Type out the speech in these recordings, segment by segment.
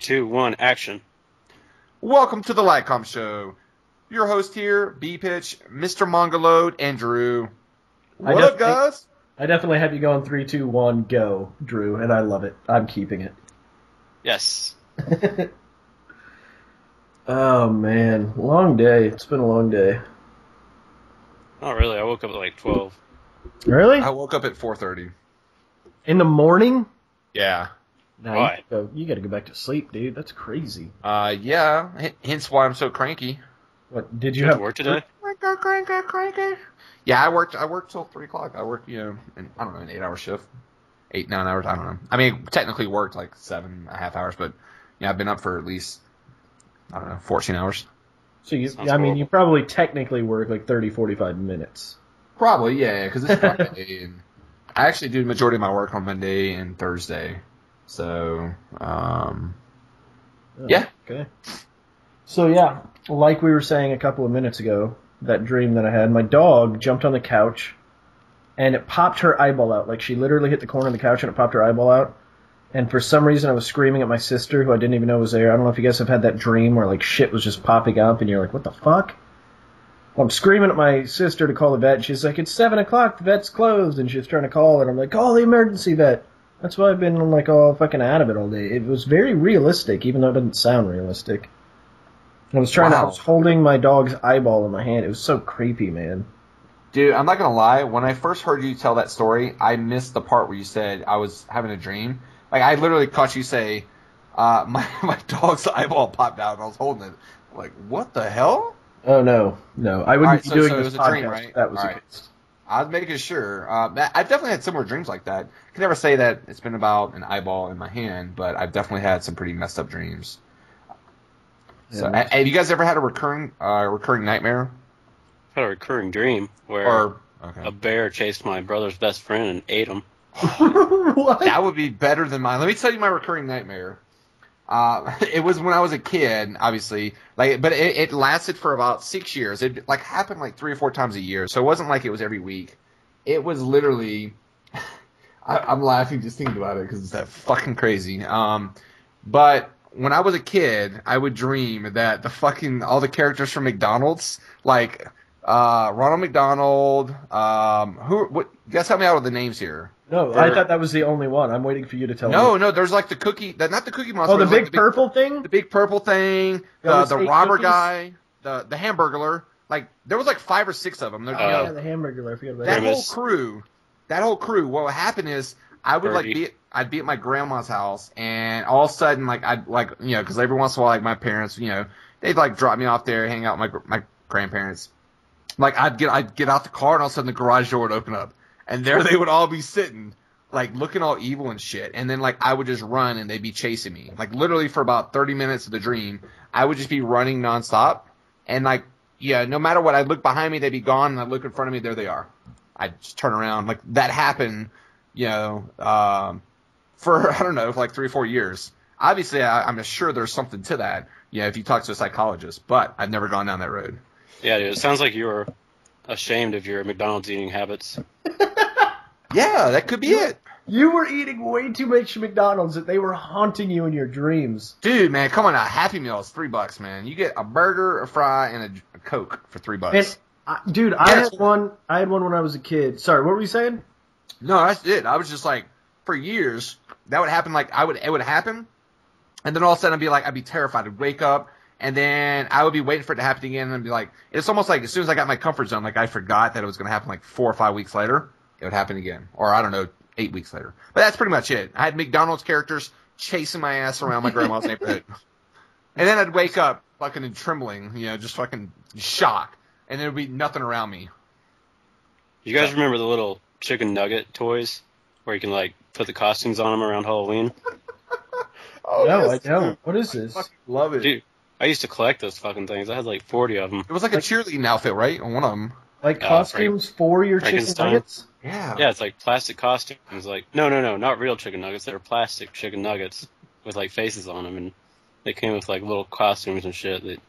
2, 1, action. Welcome to the Lightcom Show. Your host here, BePitch, MrMongoload, and Drew. What up, guys? I definitely have you going 3, 2, 1, go, Drew, and I love it. I'm keeping it. Yes. Oh, man. Long day. It's been a long day. Not really. I woke up at like 12. Really? I woke up at 4:30. In the morning? Yeah. No, Why? you gotta go back to sleep, dude. That's crazy. Yeah. Hence why I'm so cranky. What, did You you have have to work today? Cranky. Yeah, I worked till 3 o'clock. I worked, an 8-hour shift. 8, 9 hours, I don't know. I mean, technically worked like 7.5 hours, but I've been up for at least, 14 hours. So you Sounds probably technically work like 30, 45 minutes. Probably, yeah, because it's Friday, and I actually do the majority of my work on Monday and Thursday. So, yeah. Okay. So yeah, like we were saying a couple of minutes ago, that dream that I had, my dog jumped on the couch, and it popped her eyeball out. Like, she literally hit the corner of the couch, and it popped her eyeball out. And for some reason, I was screaming at my sister, who I didn't even know was there. I don't know if you guys have had that dream where, like, shit was just popping up, and you're like, what the fuck? Well, I'm screaming at my sister to call the vet. She's like, it's 7 o'clock, the vet's closed. And she's trying to call, and I'm like, call the emergency vet. That's why I've been, like, all fucking out of it all day. It was very realistic, even though it doesn't sound realistic. I was holding my dog's eyeball in my hand. It was so creepy, man. Dude, I'm not going to lie. When I first heard you tell that story, I missed the part where you said I was having a dream. Like, I literally caught you say, my dog's eyeball popped out, and I was holding it. Like, what the hell? Oh, no. I wouldn't be doing so it this was a podcast dream, right? if that was All the right. case. I was making sure. I've definitely had similar dreams like that. I can never say that it's been about an eyeball in my hand, but I've definitely had some pretty messed up dreams. So, have you guys ever had a recurring nightmare? I had a recurring dream where Okay. a bear chased my brother's best friend and ate him. What? That would be better than mine. Let me tell you my recurring nightmare. It was when I was a kid, obviously, but it lasted for about 6 years. It happened like 3 or 4 times a year, so it wasn't like it was every week. It was literally, I'm laughing just thinking about it because it's that fucking crazy. But when I was a kid, I would dream that all the characters from McDonald's, like Ronald McDonald, guys help me out with the names here. No, I thought that was the only one. I'm waiting for you to tell me. No, there's like the cookie, not the Cookie Monster. Oh, the big purple thing? The big purple thing, the robber guy, the Hamburglar. Like, there was like 5 or 6 of them. Yeah, the Hamburger. I forgot about that that. whole crew. What would happen is I would I'd be at my grandma's house, and all of a sudden, because every once in a while, like my parents, they'd like drop me off there, hang out with my grandparents. Like, I'd get out the car, and all of a sudden the garage door would open up. And there they would all be sitting, like, looking all evil and shit. And then, like, I would just run, and they'd be chasing me. Like, literally for about 30 minutes of the dream, I would just be running nonstop. And, like, no matter what, I'd look behind me, they'd be gone, and I'd look in front of me, there they are. I'd just turn around. Like, that happened, for, I don't know, for like 3 or 4 years. Obviously, I'm sure there's something to that, if you talk to a psychologist. But I've never gone down that road. Yeah, dude, it sounds like you were ashamed of your McDonald's eating habits. Yeah, that could be it. You were eating way too much McDonald's that they were haunting you in your dreams. Dude, man, come on, a Happy Meal is $3, man. You get a burger, a fry, and a Coke for $3. And, dude, I had one when I was a kid. Sorry, what were you saying? No, that's it. I was just like, for years, that would happen. Like, it would happen, and then all of a sudden I'd be terrified. I'd wake up, and then I would be waiting for it to happen again, and I'd be like, it's almost like as soon as I got my comfort zone, like I forgot that it was going to happen like 4 or 5 weeks later. It would happen again. Or, I don't know, 8 weeks later. But that's pretty much it. I had McDonald's characters chasing my ass around my grandma's neighborhood. And then I'd wake up fucking in trembling, just fucking shock. And there would be nothing around me. You guys remember the little chicken nugget toys? Where you can, like, put the costumes on them around Halloween? Oh, no, yes. I don't. What is this? I fucking love it. Dude, I used to collect those fucking things. I had like 40 of them. It was like a cheerleading outfit, right? On one of them. Like costumes for your chicken nuggets? Yeah. Yeah, it's like plastic costumes. Like no, not real chicken nuggets. They were plastic chicken nuggets with like faces on them, and they came with like little costumes and shit that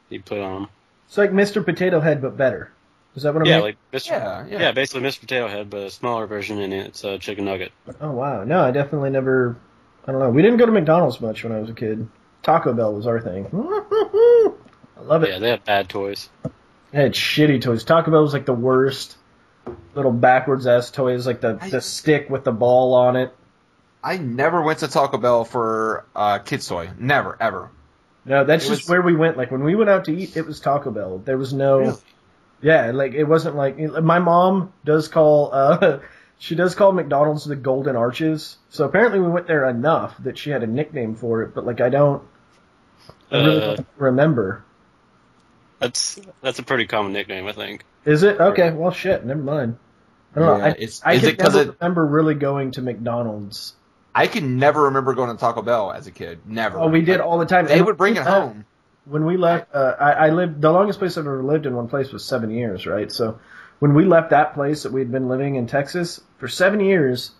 you put on them. It's like Mr. Potato Head, but better. Is that what I'm Yeah, saying? like Mr. Yeah, basically Mr. Potato Head, but a smaller version, and it's a chicken nugget. Oh wow, no, I definitely never I don't know. We didn't go to McDonald's much when I was a kid. Taco Bell was our thing. I love it. Yeah, they have bad toys. They had shitty toys. Taco Bell was like the worst. Little backwards ass toys, like the stick with the ball on it. I never went to Taco Bell for kids toy. Never, ever. No, that's just where we went. Like when we went out to eat, it was Taco Bell. There was no. Really? Yeah, like it wasn't like my mom does call. She does call McDonald's the Golden Arches. So apparently we went there enough that she had a nickname for it. But like I really don't remember. That's a pretty common nickname, I think. Is it? Okay, well shit, never mind. I don't know. I can never remember really going to McDonald's. I can never remember going to Taco Bell as a kid. Never. Oh, we did all the time. They would bring it home. When we left, I lived, the longest place I've ever lived in one place was 7 years, right? So when we left that place that we'd been living in Texas, for 7 years,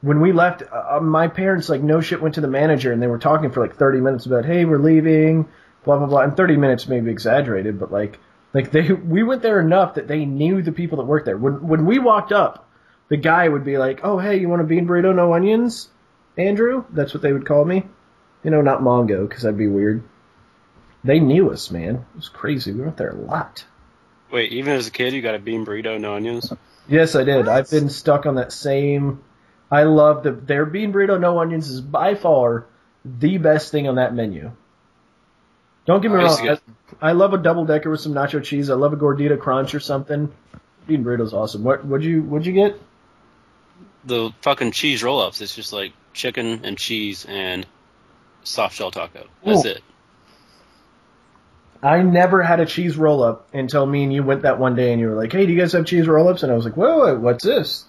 when we left, my parents, like, no shit, went to the manager, and they were talking for, like, 30 minutes about, hey, we're leaving, blah, blah, blah. And 30 minutes may be exaggerated, but, we went there enough that they knew the people that worked there. When we walked up, the guy would be like, oh, hey, you want a bean burrito, no onions, Andrew? That's what they would call me. You know, not Mongo, because that'd be weird. They knew us, man. It was crazy. We went there a lot. Wait, even as a kid, you got a bean burrito, no onions? Yes, I did. What? I've been stuck on that same. I love their bean burrito, no onions is by far the best thing on that menu. Don't get me wrong. I love a double decker with some nacho cheese. I love a gordita crunch or something. Bean burrito's awesome. What'd you get? The fucking cheese roll-ups. It's just like chicken and cheese and soft shell taco. That's it. I never had a cheese roll-up until me and you went that one day and you were like, hey, do you guys have cheese roll-ups? And I was like, whoa, what's this?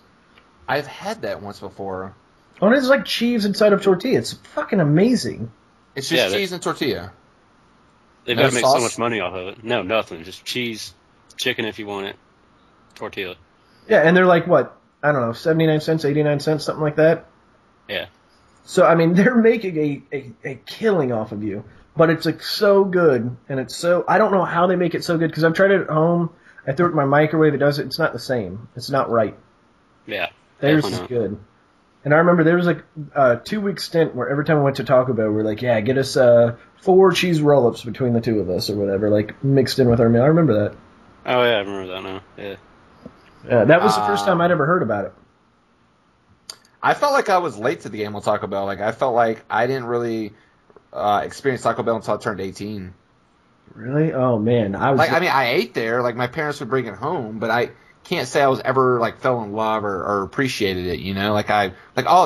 I've had that once before. Oh, and it's like cheese inside of tortilla. It's fucking amazing. It's just cheese and tortilla. They've got to make so much money off of it. No, nothing. Just cheese, chicken if you want it, tortilla. Yeah, and they're like, what? I don't know, 79 cents, 89 cents, something like that? Yeah. So, I mean, they're making a killing off of you. But it's like so good, and it's so, I don't know how they make it so good, because I've tried it at home, I threw it in my microwave, it does it, it's not the same. It's not right. Yeah. Theirs is good. And I remember there was like a 2-week stint where every time I went to Taco Bell, we were like, yeah, get us 4 cheese roll-ups between the two of us, or whatever, like, mixed in with our meal. I remember that. Oh, yeah, I remember that now. Yeah. Yeah, that was the first time I'd ever heard about it. I felt like I was late to the game with Taco Bell. Like, I felt like I didn't really experienced Taco Bell until I turned 18. Really? Oh man, I ate there. Like my parents would bring it home, but I can't say I was ever like fell in love or appreciated it. You know, oh, their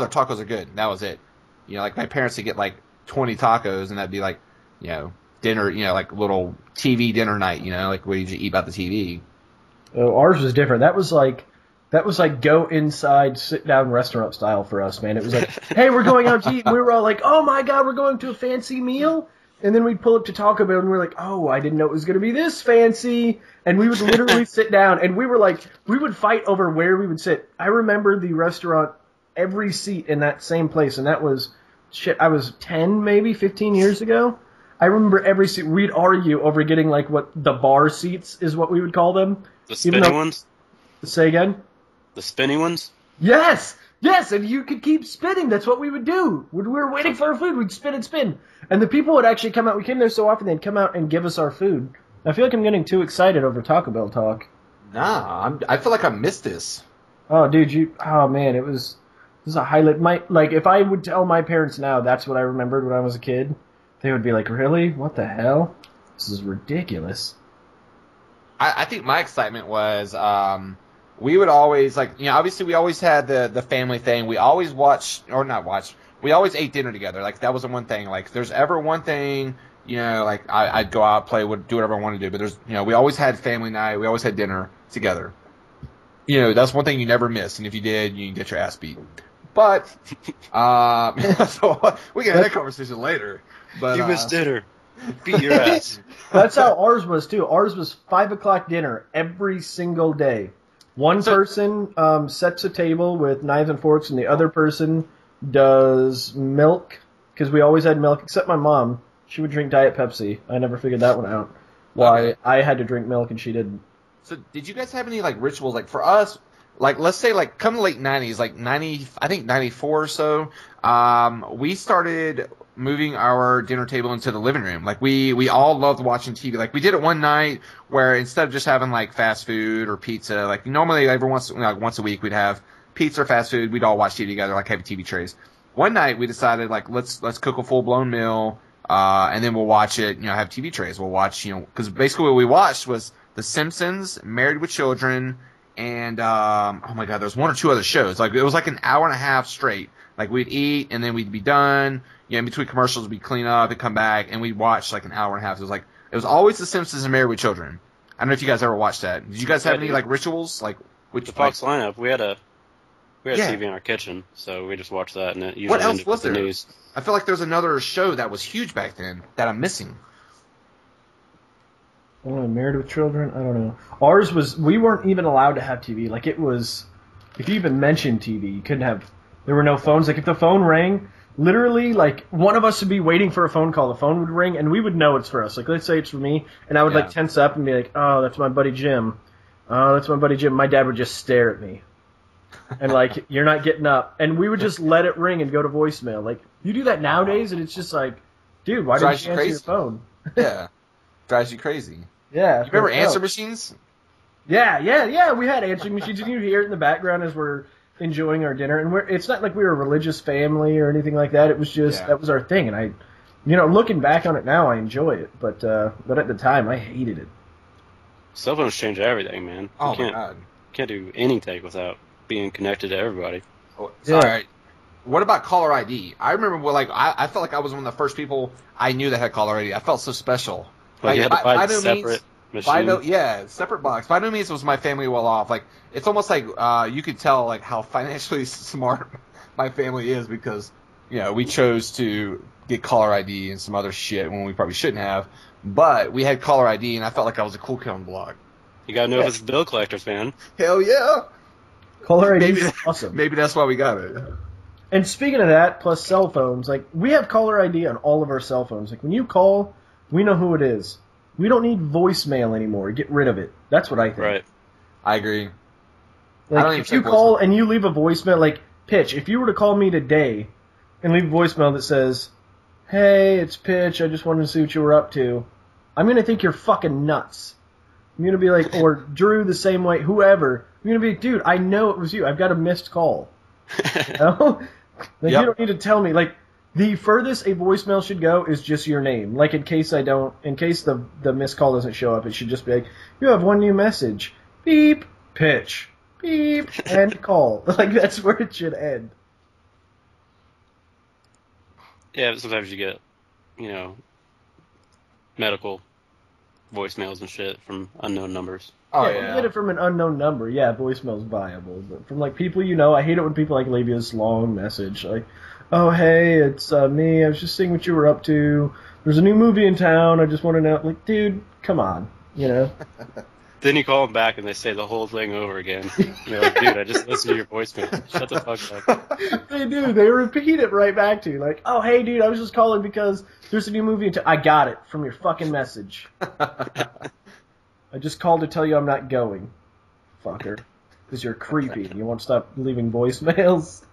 tacos are good. That was it. You know, like my parents would get like 20 tacos, and that'd be like, you know, dinner. You know, like little TV dinner night. You know, like where you just eat about the TV. Oh, ours was different. That was like go inside, sit down restaurant style for us, man. It was like, hey, we're going out to eat. And we were all like, oh my God, we're going to a fancy meal. And then we'd pull up to Taco Bell and we're like, oh, I didn't know it was going to be this fancy. And we would literally sit down and we would fight over where we would sit. I remember the restaurant, every seat in that same place. And that was, I was 10, maybe 15 years ago. I remember every seat. We'd argue over getting like what the bar seats is what we would call them. The spinny ones? Say again? The spinny ones? Yes! Yes, and you could keep spinning. That's what we would do. When we were waiting for our food, we'd spin and spin. And the people would actually come out. We came there so often, they'd come out and give us our food. I feel like I'm getting too excited over Taco Bell talk. Nah, I feel like I missed this. Oh, dude, oh man, it was a highlight. Like, if I would tell my parents now that's what I remembered when I was a kid, they would be like, really? What the hell? This is ridiculous. I think my excitement was, we would always, like, you know, obviously we always had the family thing. We always we always ate dinner together. Like, that was the one thing. Like, if there's ever one thing, you know, like, I'd go out, play, do whatever I wanted to do. But there's, you know, we always had family night. We always had dinner together. You know, that's one thing you never miss. And if you did, you can get your ass beat. But, so we can have that conversation later. But you missed dinner. Beat your ass. That's how ours was, too. Ours was 5 o'clock dinner every single day. One person sets a table with knives and forks, and the other person does milk, because we always had milk, except my mom. She would drink Diet Pepsi. I never figured that one out. Why I had to drink milk and she didn't. So did you guys have any, like, rituals? Like, for us, like let's say like come the late 90s, like 90, I think 94 or so, we started moving our dinner table into the living room. Like we all loved watching TV. Like we did it one night where instead of just having like fast food or pizza, like normally every once a week we'd have pizza or fast food. We'd all watch TV together, like have TV trays. One night we decided like let's cook a full blown meal, and then we'll watch it. Have TV trays. We'll watch because basically what we watched was The Simpsons, Married with Children, and oh my God, there was one or two other shows. Like it was like an hour and a half straight. Like we'd eat and then we'd be done. In between commercials we'd clean up and come back and we'd watch like an hour and a half. It was always The Simpsons and Married with Children. I don't know if you guys ever watched that. Did you guys have any like rituals? Like the Fox lineup, we had TV in our kitchen, so we just watched that, and it usually what else ended was with there? the news. I feel like there's another show that was huge back then that I'm missing. I don't know, Married with Children? I don't know. Ours was, we weren't even allowed to have TV. Like, it was, if you even mentioned TV, you couldn't have, there were no phones. Like, if the phone rang, literally, like, one of us would be waiting for a phone call. The phone would ring, and we would know it's for us. Like, let's say it's for me, and I would, like, tense up and be like, oh, that's my buddy Jim. Oh, that's my buddy Jim. My dad would just stare at me. And, like, you're not getting up. And we would just let it ring and go to voicemail. Like, you do that nowadays, and it's just like, dude, why didn't you answer your phone? Yeah. Drives you crazy. Yeah. You remember answer machines? Yeah. We had answering machines, and you hear it in the background as we're enjoying our dinner. And it's not like we were a religious family or anything like that. It was just, that was our thing. And looking back on it now, I enjoy it. But at the time, I hated it. Cell phones change everything, man. Oh, my God. Can't do anything without being connected to everybody. Oh, sorry. What about caller ID? I remember, I felt like I was one of the first people I knew that had caller ID. I felt so special. Like, you had to buy a separate machine. Separate box. By no means was my family well off. Like, it's almost like you could tell like how financially smart my family is because we chose to get caller ID and some other shit when we probably shouldn't have. But we had caller ID, and I felt like I was a cool kid on the block. You gotta know if it's bill collectors, man. Hell yeah! Caller ID is awesome. Maybe that's why we got it. And speaking of that, plus cell phones, like we have caller ID on all of our cell phones. Like when you call, we know who it is. We don't need voicemail anymore. Get rid of it. That's what I think. Right. I agree. Like if you call and you leave a voicemail, like Pitch, if you were to call me today and leave a voicemail that says, "Hey, it's Pitch. I just wanted to see what you were up to," I'm gonna think you're fucking nuts. I'm gonna be like, or Drew the same way, whoever. I'm gonna be, dude, I know it was you. I've got a missed call. You don't need to tell me. Like, the furthest a voicemail should go is just your name. Like, in case the missed call doesn't show up, it should just be like, you have one new message. Beep, Pitch. Beep, end call. Like, that's where it should end. Yeah, but sometimes you get, medical voicemails and shit from unknown numbers. Oh, yeah. You get it from an unknown number. Yeah, voicemail's viable. But from, like, people I hate it when people, like, leave you this long message. Like, oh, hey, it's me. I was just seeing what you were up to. There's a new movie in town. I just want to know. Like, dude, come on. Then you call them back and they say the whole thing over again. You're like, dude, I just listened to your voicemail. Shut the fuck up. They do. They repeat it right back to you. Like, oh, hey, dude, I was just calling because there's a new movie in town. I got it from your fucking message. I just called to tell you I'm not going, fucker, because you're creepy. You won't stop leaving voicemails.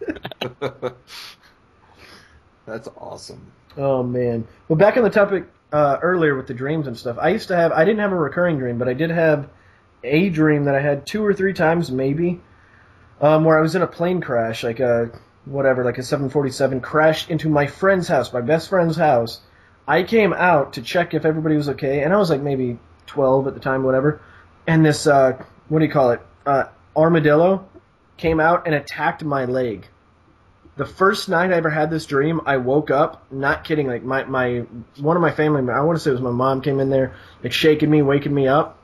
That's awesome. Oh, man. Well, back on the topic earlier with the dreams and stuff, I didn't have a recurring dream, but I did have a dream that I had 2 or 3 times, maybe, where I was in a plane crash, like a 747, crashed into my friend's house, my best friend's house. I came out to check if everybody was okay, and I was like maybe 12 at the time, whatever, and this, armadillo came out and attacked my leg. The first night I ever had this dream, I woke up, not kidding, like one of my family, I want to say it was my mom, came in there, like shaking me, waking me up,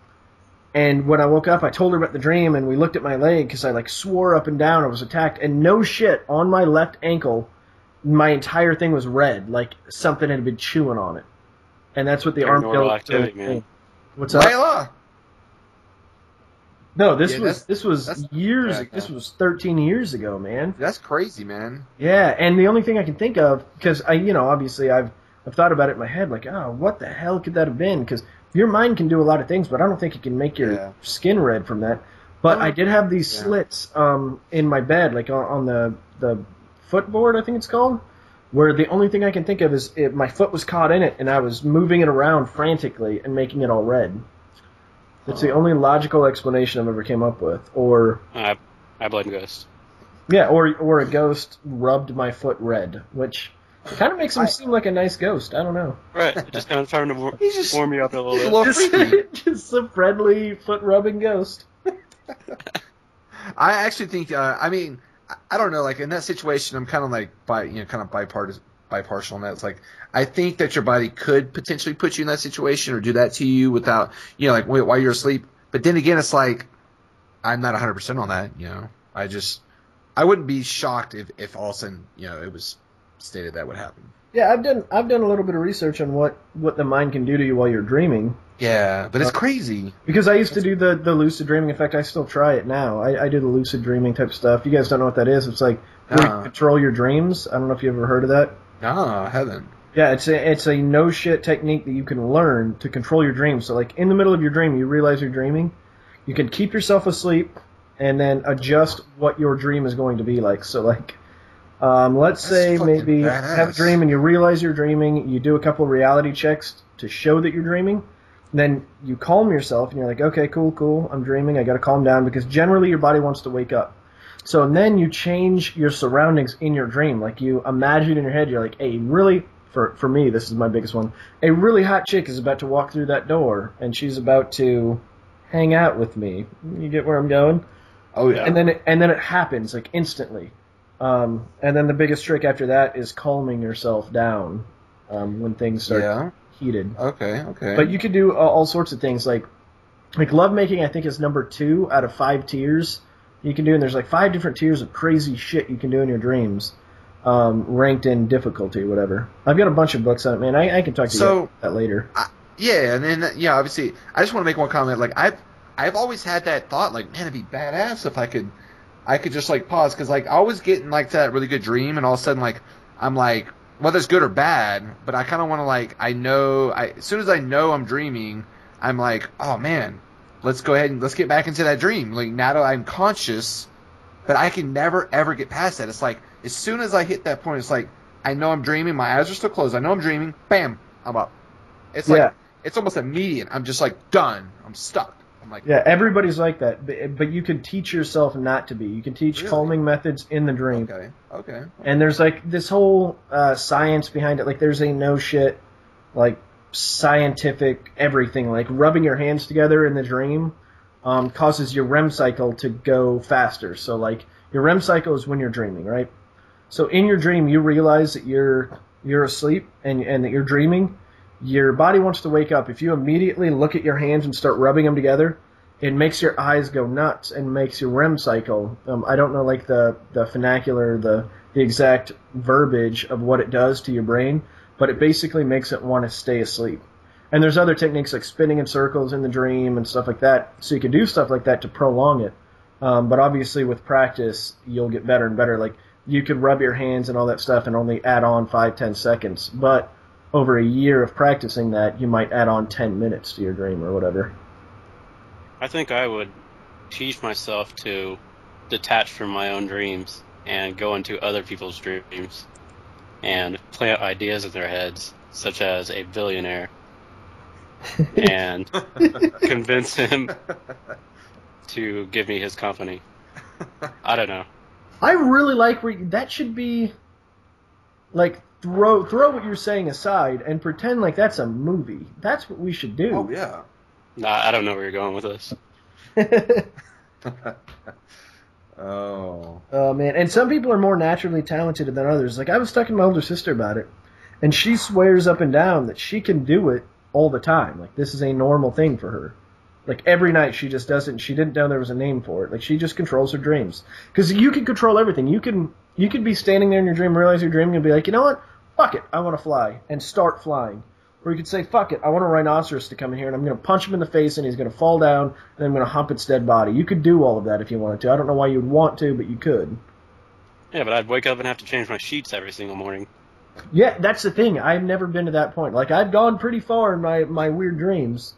and when I woke up, I told her about the dream, and we looked at my leg, because I like swore up and down I was attacked, and no shit, on my left ankle, my entire thing was red, like something had been chewing on it. And that's what the armadillo activity, man. What's up? Layla! No, this was years. This was 13 years ago, man. That's crazy, man. Yeah, and the only thing I can think of, because obviously I've thought about it in my head, like, oh, what the hell could that have been? Because your mind can do a lot of things, but I don't think it can make your skin red from that. But I did have these slits in my bed, like on the footboard, I think it's called, where the only thing I can think of is my foot was caught in it, and I was moving it around frantically and making it all red. That's the only logical explanation I've ever came up with. Or I blame Ghost. Yeah, or a ghost rubbed my foot red, which kind of makes him seem like a nice ghost. I don't know. Right, just kind of trying to warm you up a little bit. Just a friendly foot rubbing ghost. I actually think. I mean, I don't know. Like in that situation, I'm kind of like bipartial on that. It's like I think that your body could potentially put you in that situation or do that to you without, like while you're asleep. But then again, it's like I'm not 100% on that. I wouldn't be shocked if all of a sudden it was stated that would happen. Yeah, I've done a little bit of research on what the mind can do to you while you're dreaming. Yeah, but it's crazy. Because I used to do the lucid dreaming. In fact, I still try it now. I do the lucid dreaming type stuff. You guys don't know what that is. It's like where you control your dreams. I don't know if you ever heard of that. No, I haven't. Yeah, it's a no shit technique that you can learn to control your dreams. So like in the middle of your dream, you realize you're dreaming. You can keep yourself asleep and then adjust what your dream is going to be like. So like, let's say maybe have a dream and you realize you're dreaming. You do a couple of reality checks to show that you're dreaming. Then you calm yourself and you're like, okay, cool, I'm dreaming. I got to calm down because generally your body wants to wake up. So then you change your surroundings in your dream. Like you imagine in your head, you're like, hey, really, for me, this is my biggest one. A really hot chick is about to walk through that door and she's about to hang out with me. You get where I'm going? Oh yeah. And then it happens like instantly. And then the biggest trick after that is calming yourself down when things start heated. Okay. But you could do all sorts of things like lovemaking. I think is number 2 out of 5 tiers you can do, and there's like 5 different tiers of crazy shit you can do in your dreams, ranked in difficulty, whatever. I've got a bunch of books on it, man. I can talk to you about that later. And then obviously, I just want to make one comment. Like I've always had that thought, like, man, it'd be badass if I could just like pause, because like I always get in like that really good dream, and all of a sudden like I'm like, whether it's good or bad, but I kind of want to like, as soon as I know I'm dreaming, I'm like, oh man, let's go ahead and let's get back into that dream. Like now that I'm conscious, but I can never ever get past that. It's like as soon as I hit that point, it's like I know I'm dreaming. My eyes are still closed. I know I'm dreaming. Bam, I'm up. It's like it's almost immediate. I'm just like done. I'm stuck. I'm like, yeah, everybody's like that, but you can teach yourself not to be. You can teach calming methods in the dream. Okay. And there's like this whole science behind it. Like there's a no shit, like scientific everything. Like rubbing your hands together in the dream causes your REM cycle to go faster. So like your REM cycle is when you're dreaming, right? So in your dream, you realize that you're asleep and that you're dreaming. Your body wants to wake up. If you immediately look at your hands and start rubbing them together, it makes your eyes go nuts and makes your REM cycle. I don't know like the vernacular, the exact verbiage of what it does to your brain, but it basically makes it want to stay asleep. And there's other techniques like spinning in circles in the dream and stuff like that. So you can do stuff like that to prolong it. But obviously with practice, you'll get better and better. Like you could rub your hands and all that stuff and only add on 5-10 seconds. But over a year of practicing that, you might add on 10 minutes to your dream or whatever. I think I would teach myself to detach from my own dreams and go into other people's dreams and plant ideas in their heads, such as a billionaire, and convince him to give me his company. I don't know. I really like that should be like throw what you're saying aside and pretend like that's a movie. That's what we should do. Oh yeah. Nah, I don't know where you're going with this. Oh man, and some people are more naturally talented than others. Like I was talking to my older sister about it, and she swears up and down that she can do it all the time. Like this is a normal thing for her. Like every night she just does it, and she didn't know there was a name for it. Like she just controls her dreams. Because you can control everything. You can be standing there in your dream, realize you're dreaming, and be like, you know what? Fuck it, I want to fly, and start flying. Or you could say, fuck it, I want a rhinoceros to come in here, and I'm going to punch him in the face, and he's going to fall down, and I'm going to hump its dead body. You could do all of that if you wanted to. I don't know why you would want to, but you could. Yeah, but I'd wake up and have to change my sheets every single morning. Yeah, that's the thing. I've never been to that point. Like, I've gone pretty far in my weird dreams,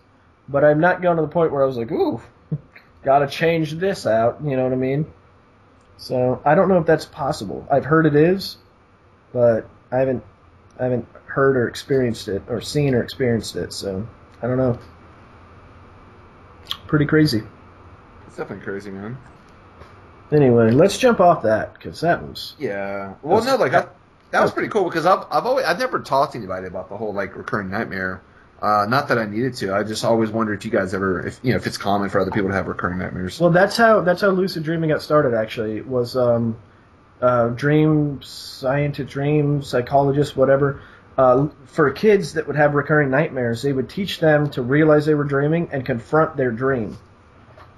but I've not gone to the point where I was like, ooh, got to change this out. You know what I mean? So I don't know if that's possible. I've heard it is, but I haven't heard or experienced it, or seen or experienced it. So I don't know. Pretty crazy. It's definitely crazy, man. Anyway, let's jump off that because that was Well, no, like that was pretty cool because I've never talked to anybody about the whole like recurring nightmare. Not that I needed to. I just always wondered if you guys ever, if it's common for other people to have recurring nightmares. Well, that's how lucid dreaming got started. Actually, was dream scientist, dream psychologist, whatever. For kids that would have recurring nightmares, they would teach them to realize they were dreaming and confront their dream.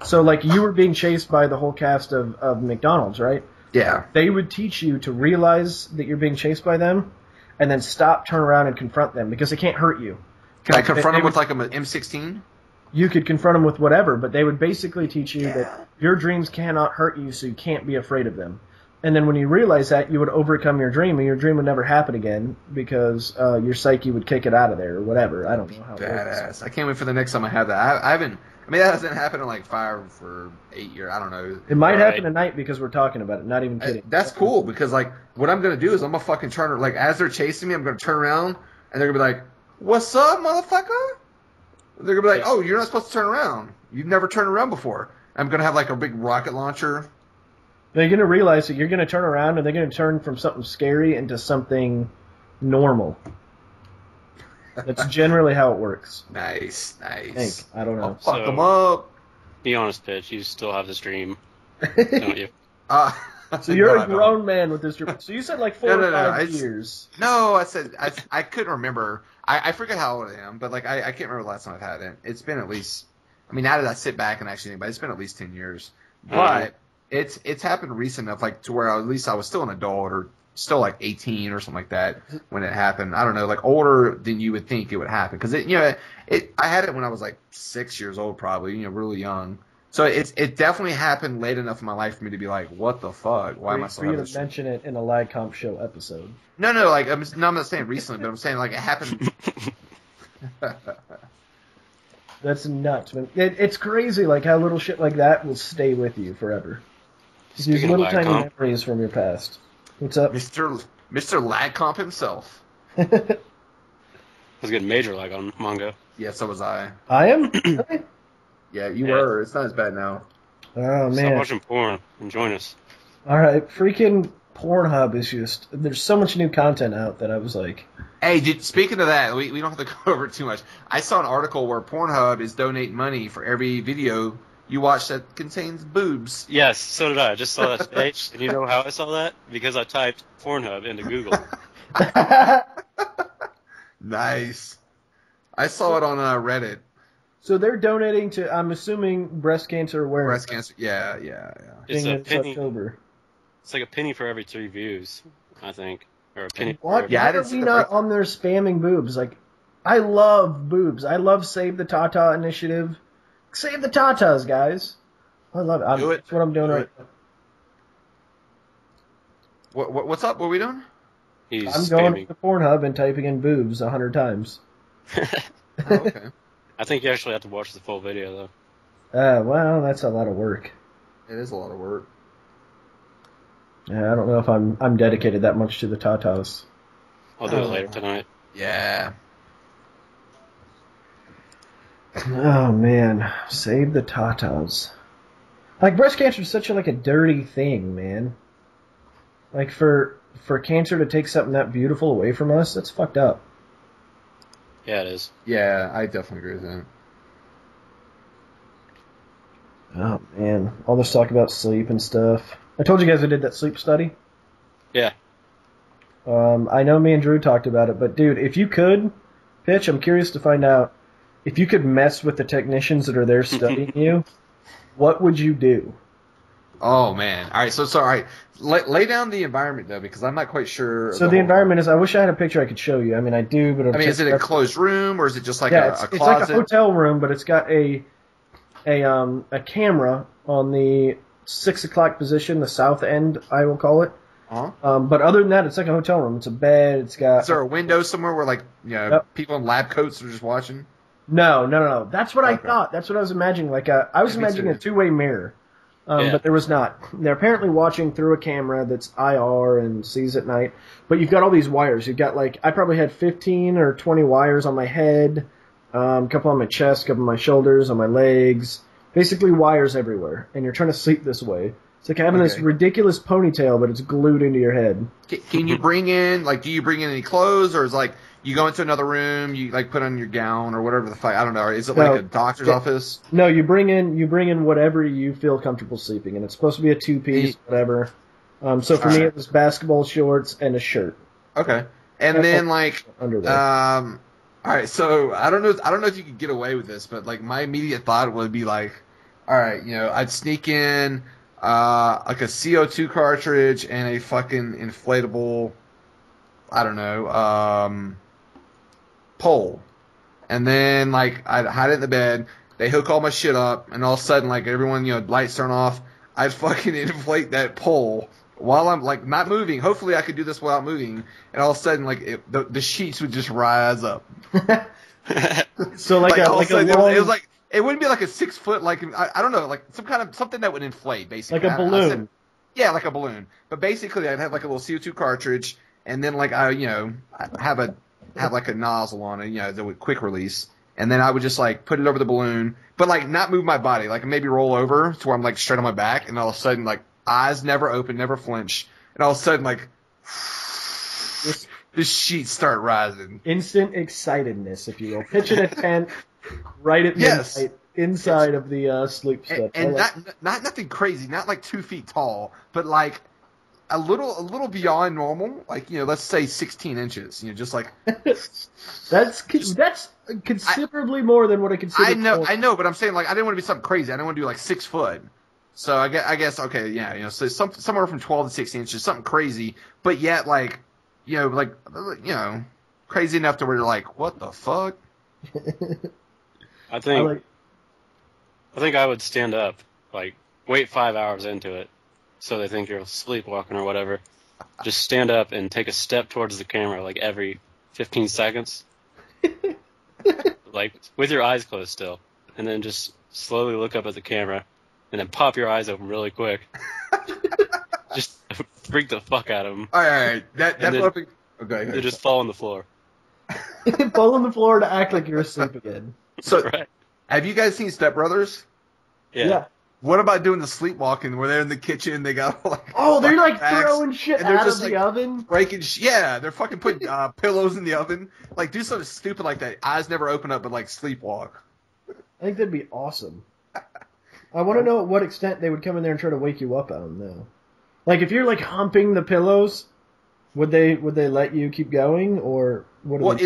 So, like, you were being chased by the whole cast of McDonald's, right? Yeah. They would teach you to realize that you're being chased by them, and then stop, turn around, and confront them because they can't hurt you. Can I confront them with like an M16? You could confront them with whatever, but they would basically teach you that your dreams cannot hurt you, so you can't be afraid of them. And then when you realize that, you would overcome your dream, and your dream would never happen again because your psyche would kick it out of there or whatever. I don't know how it works. I can't wait for the next time I have that. I haven't. I mean, that hasn't happened in like 5 or 8 years. I don't know. It might happen tonight because we're talking about it. Not even kidding. That's cool because like what I'm gonna do is I'm gonna fucking turn like as they're chasing me, I'm gonna turn around and they're gonna be like, "What's up, motherfucker?" They're gonna be like, "Oh, you're not supposed to turn around. You've never turned around before." I'm gonna have like a big rocket launcher. They're gonna realize that you're gonna turn around and they're gonna turn from something scary into something normal. That's generally how it works. Nice. I think. I don't know. I'll fuck them up. Be honest, Pitch. You still have this dream, don't you? So you're a grown man with this dream. So you said like 4 or 5 years. No, I said I couldn't remember. I forget how old I am, but like I can't remember the last time I've had it. It's been at least. I mean, now that I sit back and actually think about it, it's been at least 10 years. But it's happened recent enough, like to where at least I was still an adult or still like 18 or something like that when it happened. I don't know, like older than you would think it would happen because I had it when I was like 6 years old, probably, really young. So it definitely happened late enough in my life for me to be like, what the fuck? Why am I still having this? For you to mention it in a Lag Comp Show episode. No, like I'm not saying recently, but I'm saying like it happened. That's nuts, man. It's crazy, like how little shit like that will stay with you forever. These little tiny memories from your past. What's up, Mr. Lag Comp himself? I was getting major lag on Mongo. Yeah, so was I. I am. Yeah, you were. It's not as bad now. Oh man! Stop watching porn and join us. All right, freaking Pornhub is just. There's so much new content out that I was like. Hey, speaking of that, we don't have to go over it too much. I saw an article where Pornhub is donating money for every video you watch that contains boobs. Yes, so did I. I just saw that page. And you know how I saw that? Because I typed Pornhub into Google. Nice. I saw it on Reddit. So they're donating to, I'm assuming, breast cancer awareness. Breast cancer, yeah. It's a penny. October. It's like a penny for every 3 views, I think. Or a penny what? for every... Yeah, why are we not on there spamming boobs? Like, I love boobs. I love Save the Tata initiative. Save the Tatas, guys. I love it. That's what I'm doing right now. What's up? What are we doing? I'm going to Pornhub and typing in boobs 100 times. Oh, okay. I think you actually have to watch the full video, though. Well, that's a lot of work. It is a lot of work. Yeah, I don't know if I'm dedicated that much to the Tatas. I'll do it later tonight. Yeah. Oh man, save the Tatas. Like breast cancer is such a dirty thing, man. Like for cancer to take something that beautiful away from us, that's fucked up. Yeah, it is. Yeah, I definitely agree with that. Oh man, all this talk about sleep and stuff. I told you guys I did that sleep study. Yeah. I know me and Drew talked about it, but dude, if you could, Pitch, I'm curious to find out if you could mess with the technicians that are there studying you. What would you do? Oh man! All right, so all right. Lay down the environment though, because I'm not quite sure. So the environment is. I wish I had a picture I could show you. I mean, I do, but is it a closed room or is it just like a closet? It's like a hotel room, but it's got a camera on the 6 o'clock position, the south end, I will call it. Uh-huh. But other than that, it's like a hotel room. It's a bed. It's got. Is there a window somewhere where people in lab coats are just watching? No. That's what I thought. That's what I was imagining. Like I was imagining a two-way mirror, but there was not. They're apparently watching through a camera that's IR and sees at night. But you've got all these wires. You've got like I probably had 15 or 20 wires on my head, a couple on my chest, a couple on my shoulders, on my legs. Basically wires everywhere, and you're trying to sleep this way. It's like having this ridiculous ponytail, but it's glued into your head. Can you bring in, like, do you bring in any clothes, or is like you go into another room, you like put on your gown or whatever the fuck? I don't know. Is it like a doctor's office? No, you bring in whatever you feel comfortable sleeping in. It's supposed to be a two-piece, whatever. So for me, it was basketball shorts and a shirt. Okay, and then like under there. All right, so I don't know if you could get away with this, but like my immediate thought would be like, all right, I'd sneak in like a CO2 cartridge and a fucking inflatable, I don't know, pole. And then, like, I'd hide it in the bed. They hook all my shit up, and all of a sudden, like, everyone, lights turn off. I'd fucking inflate that pole while I'm, like, not moving. Hopefully I could do this without moving. And all of a sudden, like, the sheets would just rise up. So, like a long... It was like... It wouldn't be like a 6 foot, like, I don't know, like something that would inflate, basically. Like a balloon. Yeah, like a balloon. But basically, I'd have like a little CO2 cartridge, and then like I have like a nozzle on it, that would quick release, and then I would just like put it over the balloon, but like not move my body, like maybe roll over to where I'm like straight on my back, and all of a sudden like eyes never open, never flinch, and all of a sudden like the sheets start rising. Instant excitedness, if you will. Pitch in a tent. Right at midnight, inside of the sleep stuff. And not nothing crazy, not like 2 feet tall, but like a little beyond normal, like let's say 16 inches. Just like that's considerably more than what I consider. I know, but I'm saying like I didn't want to be something crazy. I didn't want to do like 6 foot. So I guess okay, yeah, so somewhere from 12 to 16 inches, something crazy, but yet like crazy enough to where you're like, what the fuck? I think I would stand up, like, wait 5 hours into it, so they think you're sleepwalking or whatever. Just stand up and take a step towards the camera, like, every 15 seconds. Like, with your eyes closed still. And then just slowly look up at the camera, and then pop your eyes open really quick. Just freak the fuck out of them. All right. That's what I... Okay. They just fall on the floor. Fall on the floor to act like you're asleep again. So, right. Have you guys seen Step Brothers? Yeah. What about doing the sleepwalking where they're in the kitchen, they got like... Oh, they're like throwing shit out of the oven? Yeah, they're fucking putting pillows in the oven. Like, do something stupid like that. Eyes never open up, but like sleepwalk. I think that'd be awesome. I want to know at what extent they would come in there and try to wake you up. I don't know. Like, if you're like humping the pillows, would they let you keep going, or what? Well,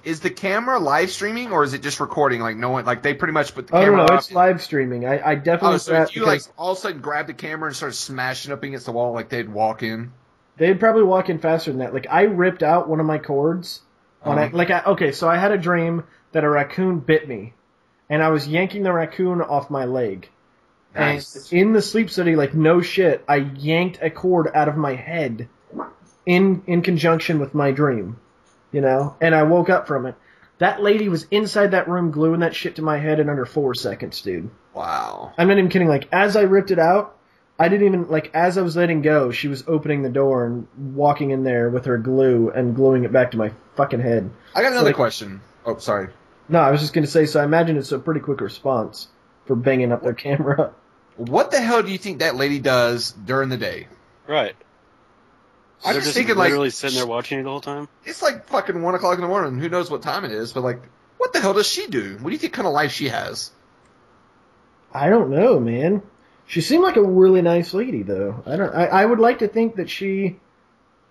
is the camera live streaming, or is it just recording? Like no one, like they pretty much put the camera. Oh no, it's live streaming. I definitely. Oh, so if you like all of a sudden grab the camera and start smashing up against the wall, like they'd walk in. They'd probably walk in faster than that. Like I ripped out one of my cords on it. Like so I had a dream that a raccoon bit me, and I was yanking the raccoon off my leg. Nice. And in the sleep study, like no shit, I yanked a cord out of my head in conjunction with my dream. And I woke up from it. That lady was inside that room gluing that shit to my head in under 4 seconds, dude. Wow. I'm not even kidding. Like, as I ripped it out, I didn't even, like, as I was letting go, she was opening the door and walking in there with her glue and gluing it back to my fucking head. I got another question. Oh, sorry. No, I was just going to say, so I imagine it's a pretty quick response for banging up their camera. What the hell do you think that lady does during the day? Right. I'm just thinking, literally sitting there watching you the whole time? It's like fucking 1 o'clock in the morning. Who knows what time it is? But, like, what the hell does she do? What do you think kind of life she has? I don't know, man. She seemed like a really nice lady, though. I would like to think that she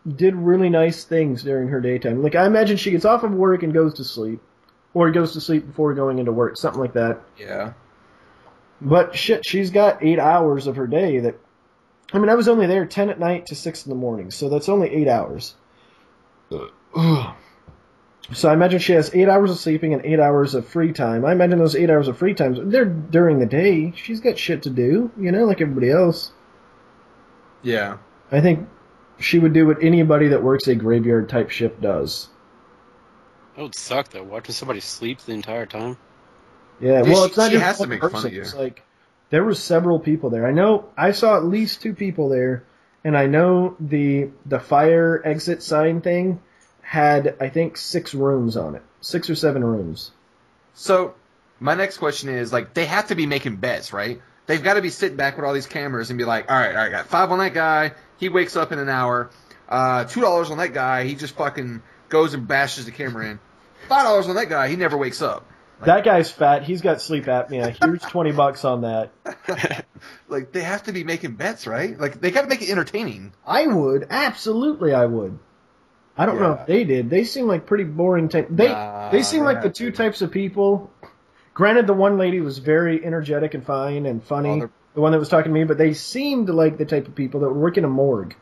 did really nice things during her daytime. Like, I imagine she gets off of work and goes to sleep. Or goes to sleep before going into work. Something like that. Yeah. But, shit, she's got 8 hours of her day that... I mean, I was only there 10 at night to 6 in the morning, so that's only 8 hours. So I imagine she has 8 hours of sleeping and 8 hours of free time. I imagine those 8 hours of free time, they're during the day. She's got shit to do, like everybody else. Yeah. I think she would do what anybody that works a graveyard type shift does. That would suck, though, watching somebody sleep the entire time. Yeah, Dude, well, it's not she just has to one make fun person. of you. It's like there were several people there. I know I saw at least 2 people there, and I know the fire exit sign thing had, I think, 6 rooms on it, 6 or 7 rooms. So my next question is, like, they have to be making bets, right? They've got to be sitting back with all these cameras and be like, all right, got 5 on that guy. He wakes up in an hour. $2 on that guy. He just fucking goes and bashes the camera in. $5 on that guy. He never wakes up. Like, That guy's fat. He's got sleep apnea. Here's $20 on that. like, they have to be making bets, right? Like, they got to make it entertaining. I would, absolutely, I would. I don't know Yeah. if they did. They seem like pretty boring. They seem like the 2 types of people. Granted, the one lady was very energetic and fine and funny, the one that was talking to me, but they seemed like the type of people that would work in a morgue.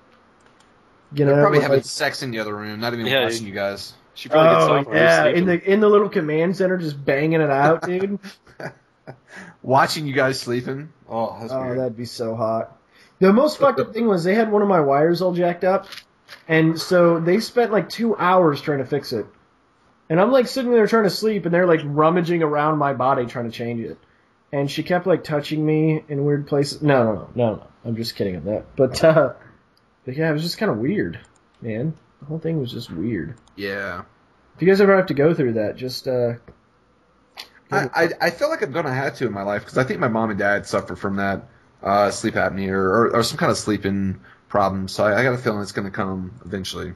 You know, They're probably having like, sex in the other room, not even Yeah, watching you guys. She probably gets off when I'm yeah, sleeping. in the little command center, just banging it out, dude. Watching you guys sleeping. Oh, that's Oh, weird. that'd be so hot. The most fucked up thing was they had one of my wires all jacked up, and so they spent like 2 hours trying to fix it. And I'm like sitting there trying to sleep, and they're like rummaging around my body trying to change it. And she kept like touching me in weird places. No. I'm just kidding on that. But yeah, it was just kind of weird, man. The whole thing was just weird. Yeah. If you guys ever have to go through that, just I feel like I'm gonna have to in my life because I think my mom and dad suffer from that sleep apnea or some kind of sleeping problem. So I got a feeling it's gonna come eventually.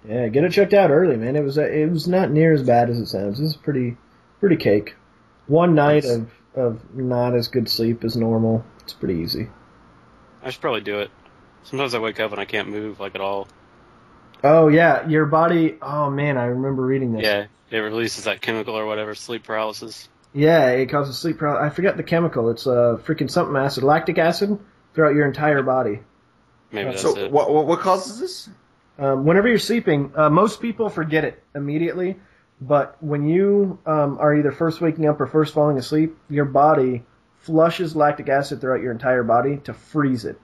yeah, get it checked out early, man. It was not near as bad as it sounds. It was pretty cake. One night of not as good sleep as normal. It's pretty easy. I should probably do it. Sometimes I wake up and I can't move like at all. Oh yeah, your body. Oh man, I remember reading this. Yeah, it releases that chemical or whatever, sleep paralysis. Yeah, it causes sleep paralysis. I forget the chemical. It's freaking something acid, lactic acid, throughout your entire body. Maybe that's So it. what causes this? Whenever you're sleeping, most people forget it immediately, but when you are either first waking up or first falling asleep, your body flushes lactic acid throughout your entire body to freeze it.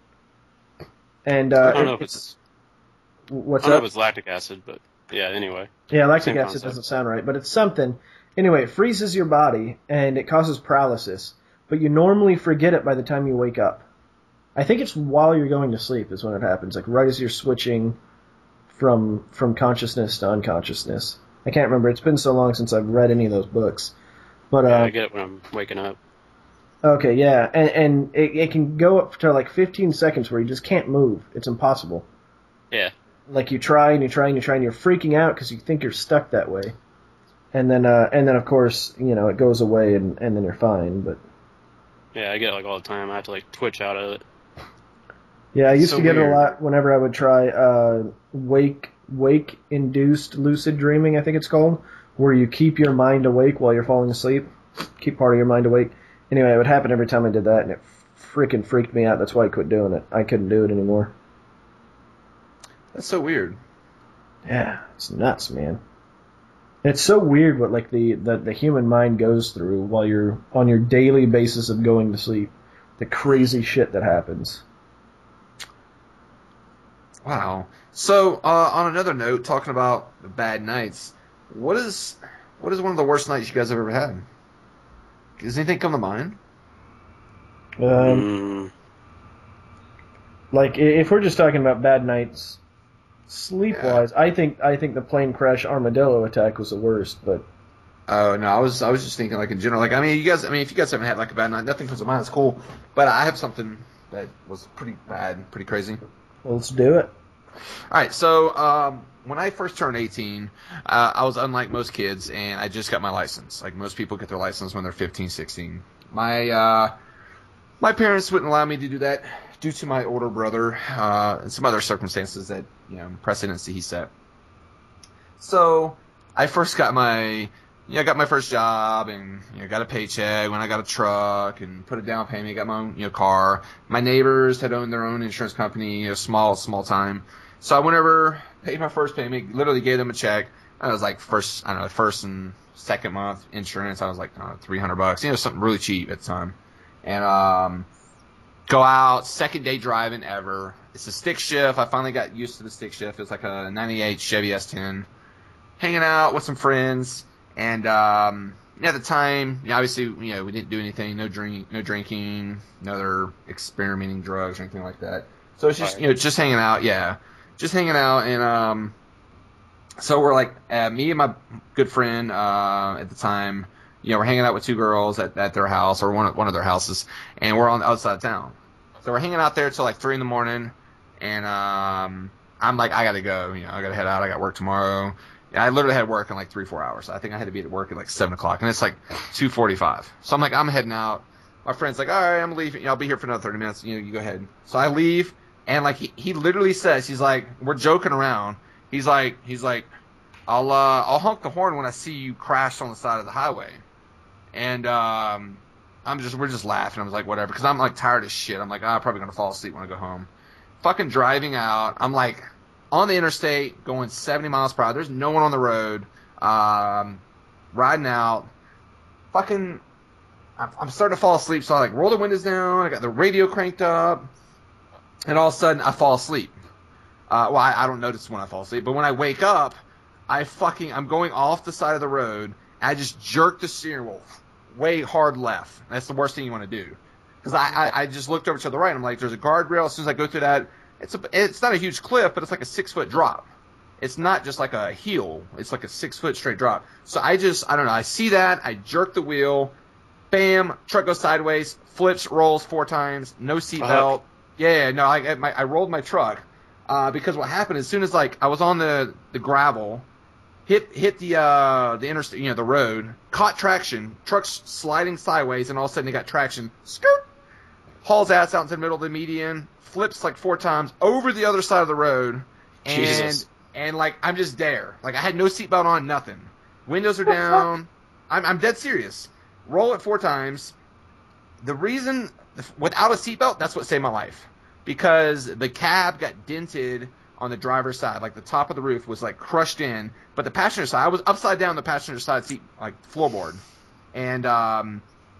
And I don't know if it's what's I don't know up? if it's lactic acid, but yeah. Anyway, Yeah, lactic same acid concept. doesn't sound right, but it's something. Anyway, it freezes your body and it causes paralysis, but you normally forget it by the time you wake up. I think it's while you're going to sleep is when it happens, like right as you're switching from consciousness to unconsciousness. I can't remember. It's been so long since I've read any of those books. But Yeah, I get it when I'm waking up. okay, yeah, and it can go up to like 15 seconds where you just can't move. It's impossible. Yeah. Like you try and you try and you try and you're freaking out because you think you're stuck that way. And then of course, you know, it goes away and then you're fine. But Yeah, I get it like all the time. I have to like twitch out of it. yeah, I used So to get it a weird. lot whenever I would try wake induced lucid dreaming, I think it's called, where you keep your mind awake while you're falling asleep. Keep part of your mind awake. Anyway, it would happen every time I did that, and it freaking freaked me out. That's why I quit doing it. I couldn't do it anymore. That's so weird. Yeah, it's nuts, man. It's so weird what like the human mind goes through while you're on your daily basis of going to sleep. The crazy shit that happens. Wow. So on another note, talking about bad nights, what is one of the worst nights you guys have ever had? Does anything come to mind? Like if we're just talking about bad nights, sleep wise, I think the plane crash armadillo attack was the worst. But Oh no, I was just thinking like in general. Like if you guys haven't had like a bad night, nothing comes to mind. It's cool, but I have something that was pretty bad, pretty crazy. well, let's do it. All right, so when I first turned 18, I was unlike most kids, and I just got my license. Like most people get their license when they're 15, 16. My parents wouldn't allow me to do that due to my older brother and some other circumstances that precedents that he set. So I first got my first job and got a paycheck when I got a truck and put a down payment, got my own car. My neighbors had owned their own insurance company, small time. So I went over, paid my first payment, literally gave them a check. I was like first and second month insurance. I was like $300, something really cheap at the time. And go out, second day driving ever. It's a stick shift. I finally got used to the stick shift. It's like a 98 Chevy S10. Hanging out with some friends. And at the time, obviously, we didn't do anything, no drinking, no other experimenting drugs or anything like that. So it's just, just hanging out, just hanging out, and so we're like, me and my good friend at the time, we're hanging out with two girls at their house or one of their houses, and we're on the outside of town. So we're hanging out there till like 3 in the morning, and I'm like, I gotta go, I gotta head out, I got work tomorrow. I literally had work in like 3-4 hours. I think I had to be at work at like 7 o'clock, and it's like 2:45. So I'm like, I'm heading out. My friend's like, all right, I'm leaving. I'll be here for another 30 minutes. You go ahead. So I leave, and like he literally says, he's like, we're joking around. He's like, I'll honk the horn when I see you crash on the side of the highway, and we're just laughing. I was like, whatever, because I'm like tired as shit. I'm like, I'm probably gonna fall asleep when I go home. Fucking driving out. I'm like, on the interstate, going 70 miles per hour. There's no one on the road. Riding out. Fucking, I'm starting to fall asleep, so I like roll the windows down. I got the radio cranked up, and all of a sudden I fall asleep. Well, I don't notice when I fall asleep, but when I wake up, I'm going off the side of the road. And I just jerk the steering wheel way hard left. That's the worst thing you want to do, because I just looked over to the right. I'm like, there's a guardrail. As soon as I go through that. It's not a huge cliff, but it's like a 6-foot drop. It's not just like a hill. It's like a 6-foot straight drop. So I don't know. I see that. I jerk the wheel. Bam. Truck goes sideways. Flips, rolls 4 times. No seatbelt. Yeah, no. I rolled my truck because what happened as soon as like I was on the gravel, hit the interstate, the road, caught traction. Truck's sliding sideways, and all of a sudden it got traction. Skirt. Hauls ass out into the middle of the median. Flips like 4 times over the other side of the road, and like I'm just there. Like I had no seatbelt on, nothing. Windows are down. I'm dead serious. Roll it 4 times. The reason without a seatbelt, that's what saved my life, because the cab got dented on the driver's side. Like the top of the roof was like crushed in, but the passenger side, I was upside down the passenger side seat, like floorboard, and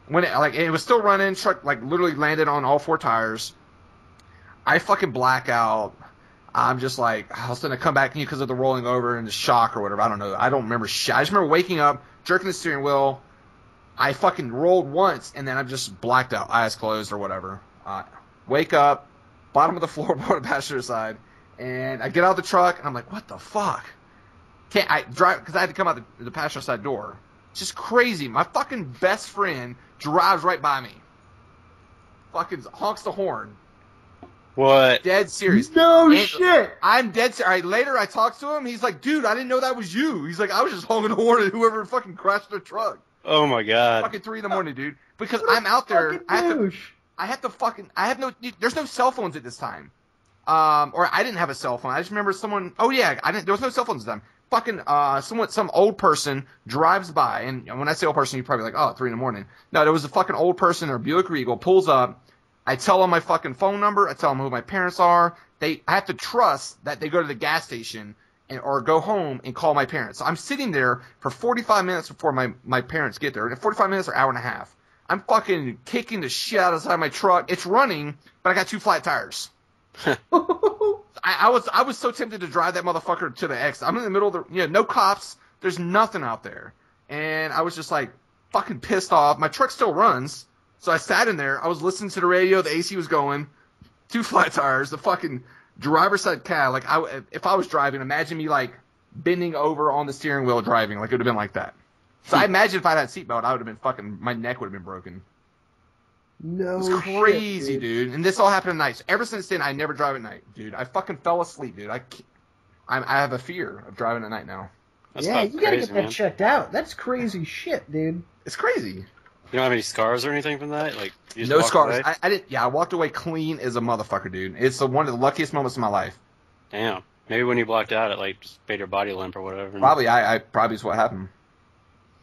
when it was still running, truck like literally landed on all 4 tires. I fucking black out. I'm just like, I was going to come back because of the rolling over and the shock or whatever. I don't know. I don't remember shit. I just remember waking up, jerking the steering wheel. I fucking rolled once, and then I'm just blacked out, eyes closed or whatever. Wake up, bottom of the floorboard on the passenger side, and I get out of the truck, and I'm like, what the fuck? Can't I drive? Because I had to come out the passenger side door. It's just crazy. My fucking best friend drives right by me. Fucking honks the horn. What? Dead serious. No shit. I'm dead serious. Later, I talked to him. He's like, dude, I didn't know that was you. He's like, I was just honking the horn at whoever fucking crashed their truck. Oh my god. Fucking 3 in the morning, dude. Because I'm out there. There's no cell phones at this time. Or I didn't have a cell phone. I just remember someone. Oh yeah, there was no cell phones at the time. Fucking some old person drives by, and when I say old person, you're probably like, oh, 3 in the morning. No, there was a fucking old person or Buick Regal pulls up. I tell them my fucking phone number. I tell them who my parents are. I have to trust that they go to the gas station or go home and call my parents. So I'm sitting there for 45 minutes before my parents get there. And 45 minutes or hour and a half. I'm fucking kicking the shit out of the side of my truck. It's running, but I got 2 flat tires. I was so tempted to drive that motherfucker to the exit. I'm in the middle of the, no cops. There's nothing out there. And I was just like fucking pissed off. My truck still runs. So I sat in there. I was listening to the radio. The AC was going. 2 flat tires. The fucking driver's side cab. Like if I was driving, imagine me like bending over on the steering wheel driving. Like it would have been like that. So I imagine if I had a seatbelt, I would have been fucking. My neck would have been broken. No, it's crazy, shit, dude. And this all happened at night. So ever since then, I never drive at night, dude. I fucking fell asleep, dude. I have a fear of driving at night now. That's you gotta get that checked out. That's crazy shit, dude. It's crazy. You don't have any scars or anything from that? Like you just no scars. Away? I didn't. Yeah, I walked away clean as a motherfucker, dude. It's one of the luckiest moments of my life. Damn. Maybe when you blacked out, it like just made your body limp or whatever. Probably. I probably is what happened.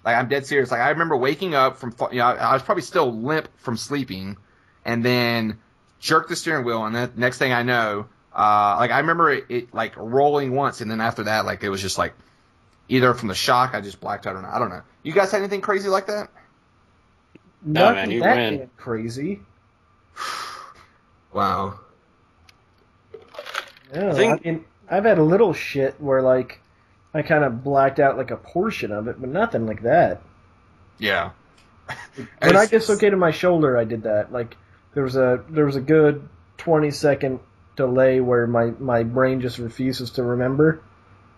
Like I'm dead serious. Like I remember waking up from. I was probably still limp from sleeping, and then jerked the steering wheel, and then next thing I know, like I remember it like rolling once, and then after that, like it was just like either from the shock, I just blacked out or not. I don't know. You guys had anything crazy like that? No, man, you win. Damn crazy. Wow. Yeah, I mean, I've had a little shit where like I kind of blacked out like a portion of it, but nothing like that. Yeah. When I dislocated my shoulder, I did that. Like there was a good 20-second delay where my brain just refuses to remember.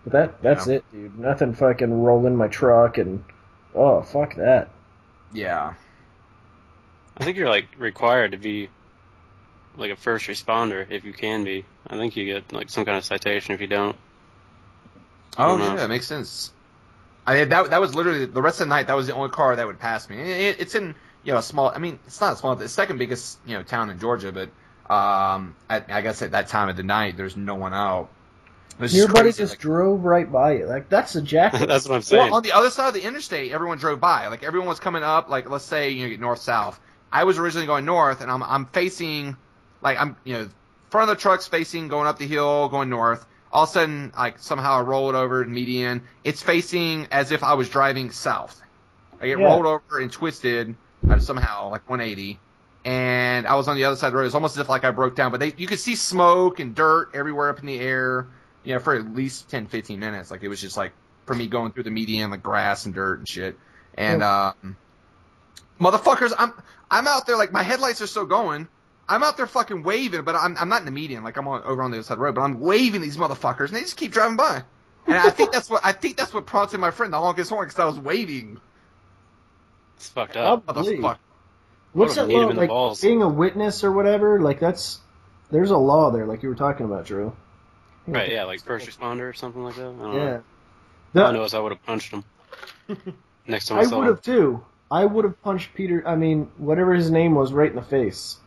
But that's it, dude. Nothing fucking rolling my truck and oh fuck that. Yeah. I think you're like required to be like a first responder if you can be. I think you get like some kind of citation if you don't. Oh yeah, that makes sense. I mean, that was literally the rest of the night. That was the only car that would pass me. It's in a small. I mean, it's not small. It's the second biggest town in Georgia, but I guess at that time of the night, there's no one out. Your buddy just drove right by it. Like that's a jacket. That's what I'm saying. Well, on the other side of the interstate, everyone drove by. Like everyone was coming up. Like let's say you get north south. I was originally going north, and I'm facing, like I'm front of the truck's facing going up the hill, going north. All of a sudden, like somehow I roll it over and median. It's facing as if I was driving south. I get rolled over and twisted somehow, like 180, and I was on the other side of the road. It's almost as if like I broke down. But you could see smoke and dirt everywhere up in the air. For at least 10, 15 minutes. Like it was just like for me going through the median, like grass and dirt and shit. And motherfuckers, I'm out there like my headlights are still going. I'm out there fucking waving, but I'm not in the median. Like I'm over on the other side of the road, but I'm waving these motherfuckers, and they just keep driving by. And I think that's what prompted my friend to honk his horn because I was waving. It's fucked up. Motherfucker. What's that law? Like being a witness or whatever. Like there's a law there, like you were talking about, Drew. Right, yeah, like first responder or something like that. I don't know. All I know is I would have punched him next time I saw him. I would have too. I would have punched Peter. I mean, whatever his name was, right in the face.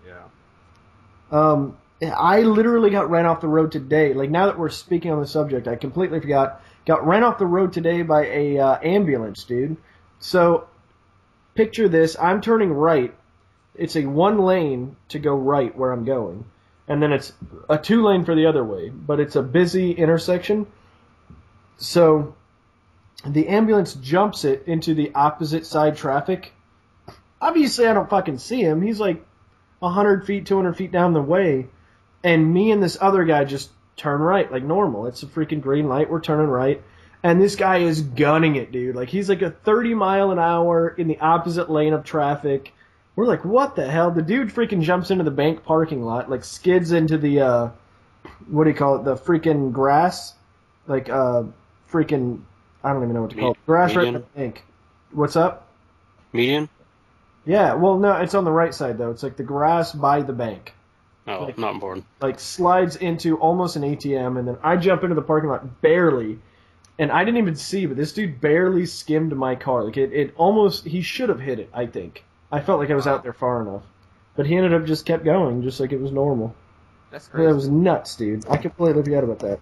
Yeah. I literally got ran off the road today. Like now that we're speaking on the subject, I completely forgot. Got ran off the road today by a ambulance, dude. So picture this: I'm turning right. It's a 1 lane to go right where I'm going. And then it's a 2 lane for the other way, but it's a busy intersection. So the ambulance jumps it into the opposite side traffic. Obviously, I don't fucking see him. He's like 100 feet, 200 feet down the way. And me and this other guy just turn right like normal. It's a freaking green light. We're turning right. And this guy is gunning it, dude. Like he's like a 30 mile an hour in the opposite lane of traffic. We're like, what the hell? The dude freaking jumps into the bank parking lot, like skids into the, what do you call it? The freaking grass? Like, freaking, I don't even know what to call it. Grass right in the bank. What's up? Median? Yeah, well, no, it's on the right side, though. It's like the grass by the bank. Oh, like, not important. Like, slides into almost an ATM, and then I jump into the parking lot barely. And I didn't even see, but this dude barely skimmed my car. Like, it almost, he should have hit it, I think. I felt like I was out there far enough. But he ended up just kept going, just like it was normal. That's crazy. That was nuts, dude. I completely forgot about that.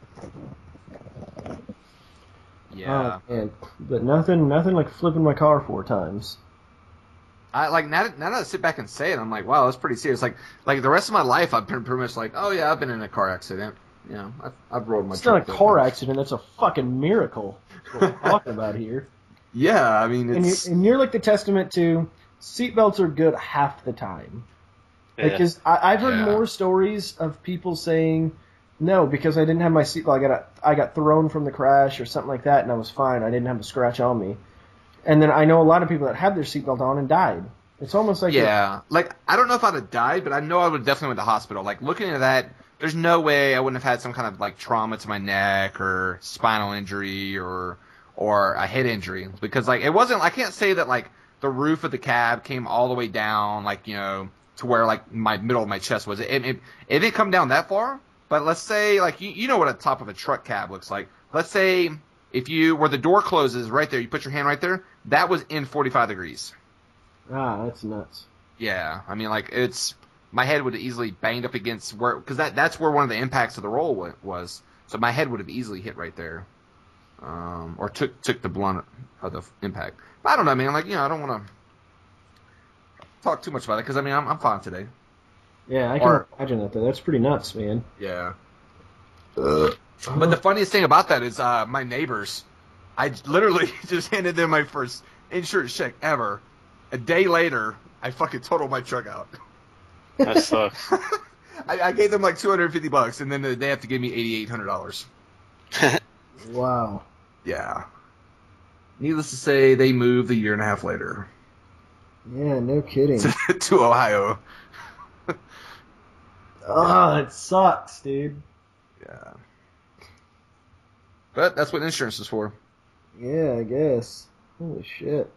Yeah. Oh, man. But nothing like flipping my car 4 times. I like now that I sit back and say it, I'm like, wow, that's pretty serious. Like the rest of my life, I've been pretty much like, oh yeah, I've been in a car accident. I've rolled my. It's not a car accident. That's a fucking miracle. That's what we're talking about here. Yeah, I mean, it's... And you're like the testament to seatbelts are good half the time. Yeah. Because I've heard more stories of people saying, no, because I didn't have my seatbelt, I got thrown from the crash or something like that, and I was fine. I didn't have a scratch on me. And then I know a lot of people that had their seatbelt on and died. It's almost like... Yeah. Like, I don't know if I'd have died, but I know I would definitely went to the hospital. Like, looking at that, there's no way I wouldn't have had some kind of, like, trauma to my neck or spinal injury or a head injury. Because, like, it wasn't... I can't say that, like, the roof of the cab came all the way down, like, to where, like, my middle of my chest was. It didn't come down that far, but let's say, like, you know what a top of a truck cab looks like. Let's say where the door closes right there, you put your hand right there, that was in 45 degrees. Ah, that's nuts. Yeah, I mean, like, my head would have easily banged up against because that's where one of the impacts of the roll was. So my head would have easily hit right there, or took the blunt of the impact. But I don't know, man. Like, I don't want to talk too much about it because I mean, I'm fine today. Yeah, I can imagine that though. That's pretty nuts, man. Yeah. But the funniest thing about that is my neighbors. I literally just handed them my first insurance check ever. A day later, I fucking totaled my truck out. That sucks. I gave them like $250, and then they have to give me $8,800. Wow. Yeah. Needless to say, they moved a year and a half later. Yeah, no kidding. to Ohio. Oh, it sucks, dude. Yeah. But that's what insurance is for. Yeah, I guess. Holy shit.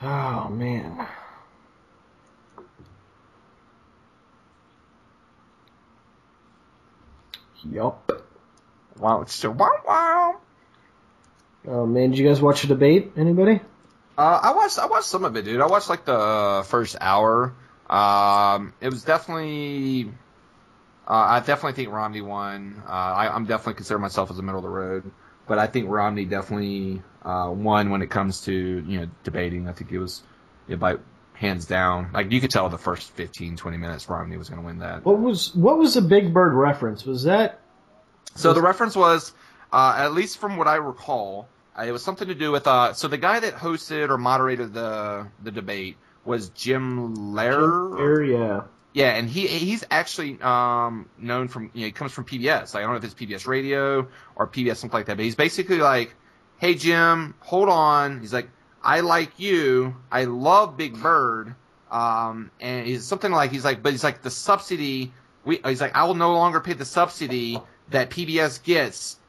Oh, man. Yup. Wow, it's so wow. Oh, man, did you guys watch the debate? Anybody? I watched some of it, dude. I watched like the first hour. It was definitely. I definitely think Romney won. I'm definitely consider myself as a middle of the road, but I think Romney definitely won when it comes to debating. I think it was by hands down. Like you could tell the first 15, 20 minutes Romney was going to win that. What was the Big Bird reference? Was that? So the reference was, at least from what I recall, it was something to do with. So the guy that hosted or moderated the debate was Jim Lehrer. Yeah. Yeah, and he's actually known from he comes from PBS. Like I don't know if it's PBS Radio or PBS something like that, but he's basically like, "Hey Jim, hold on." He's like, "I like you. I love Big Bird." And he's something like but he's like the subsidy. He's like, I will no longer pay the subsidy that PBS gets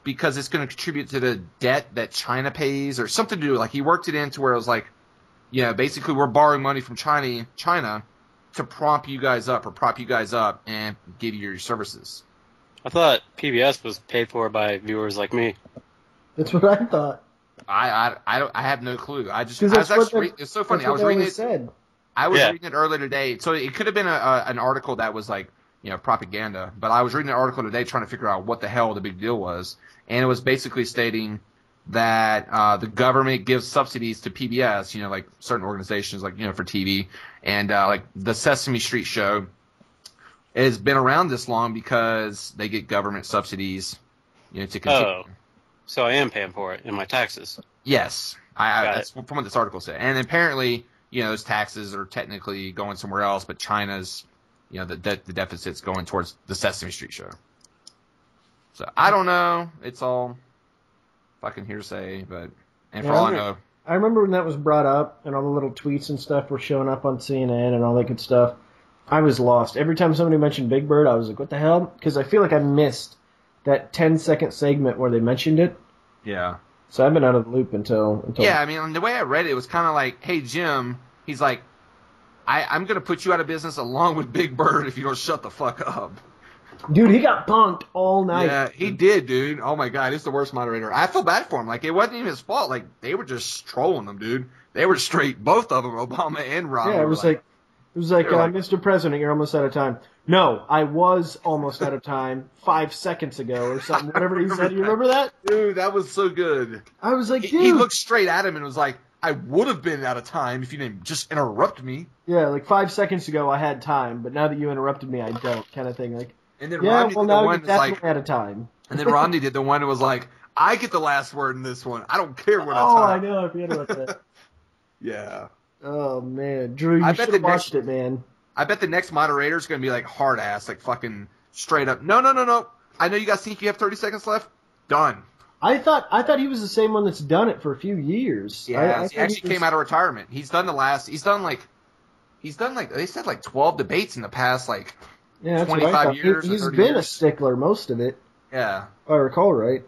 because it's going to contribute to the debt that China pays or something to do. Like he worked it into where it was like, basically we're borrowing money from China. To prop you guys up and give you your services. I thought PBS was paid for by viewers like me. That's what I thought. I have no clue. It's so funny. I was reading it. I was reading it earlier today, so it could have been an article that was like propaganda. But I was reading an article today trying to figure out what the hell the big deal was, and it was basically stating that the government gives subsidies to PBS, like certain organizations, like for TV, and like the Sesame Street show has been around this long because they get government subsidies, to continue. Oh, so I am paying for it in my taxes. Yes, that's from what this article said, and apparently, those taxes are technically going somewhere else, but China's, the deficit's going towards the Sesame Street show. So I don't know. It's all fucking hearsay, but for all I know. I remember when that was brought up and all the little tweets and stuff were showing up on CNN and all that good stuff. I was lost. Every time somebody mentioned Big Bird, I was like, what the hell? Because I feel like I missed that 10-second segment where they mentioned it. Yeah. So I've been out of the loop until. Yeah, I mean, the way I read it was kind of like, hey, Jim, he's like, I'm going to put you out of business along with Big Bird if you don't shut the fuck up. Dude, he got punked all night. Yeah, he did, dude. Oh my god, he's the worst moderator. I feel bad for him. Like, it wasn't even his fault. Like, they were just trolling him, dude. They were straight, both of them, Obama and Romney. Yeah, it was like Mr. President, you're almost out of time. No, I was almost out of time 5 seconds ago or something. Whatever he said. You remember that? Dude, that was so good. I was like, dude. He looked straight at him and was like, I would have been out of time if you didn't just interrupt me. Yeah, like 5 seconds ago I had time, but now that you interrupted me, I don't, kind of thing. Like. And then Romney did the one that's like, out of time. And then Romney did the one that was like, I get the last word in this one. I don't care what I talk. Oh, I know. I forget about that. Yeah. Oh, man. Drew, you should have watched it, man. I bet the next moderator is going to be like hard ass, like fucking straight up. No. I know you guys think you have 30 seconds left. Done. I thought he was the same one that's done it for a few years. Yeah, he actually came out of retirement. He's done like they said like 12 debates in the past 25 years. He's been a stickler most of it. Yeah. If I recall right.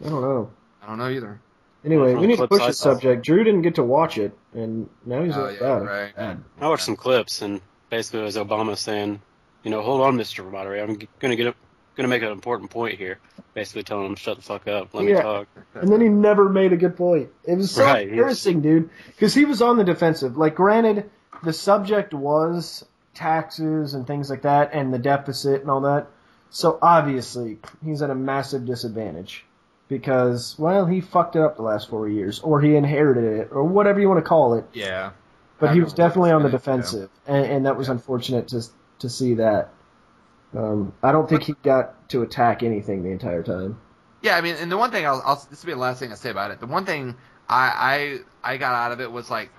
I don't know. I don't know either. Anyway, we need to push the subject. Drew didn't get to watch it, and now he's about it. Right. I watched some clips, and basically it was Obama saying, hold on, Mr. Moderator, I'm gonna make an important point here. Basically telling him, shut the fuck up, let me talk. And then he never made a good point. It was so embarrassing, dude, because he was on the defensive. Like, granted, the subject was taxes and things like that, and the deficit and all that. So obviously, he's at a massive disadvantage because, well, he fucked it up the last 4 years, or he inherited it, or whatever you want to call it. Yeah. But he was definitely on the defensive, and that was unfortunate to see that. I don't think he got to attack anything the entire time. Yeah, I mean, and the one thing this will be the last thing I say about it. The one thing I got out of it was like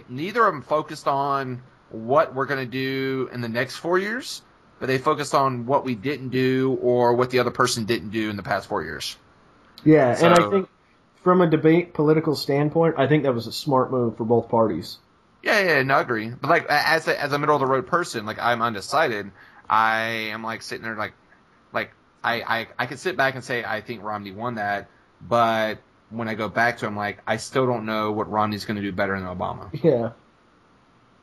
neither of them focused on what we're going to do in the next 4 years. but they focused on what we didn't do or what the other person didn't do in the past 4 years. Yeah, and I think from a debate political standpoint, I think that was a smart move for both parties. Yeah, no, I agree. But like as a middle of the road person, like I'm undecided. I am like sitting there like I could sit back and say I think Romney won that, but when I go back to him, like I still don't know what Romney's going to do better than Obama. Yeah.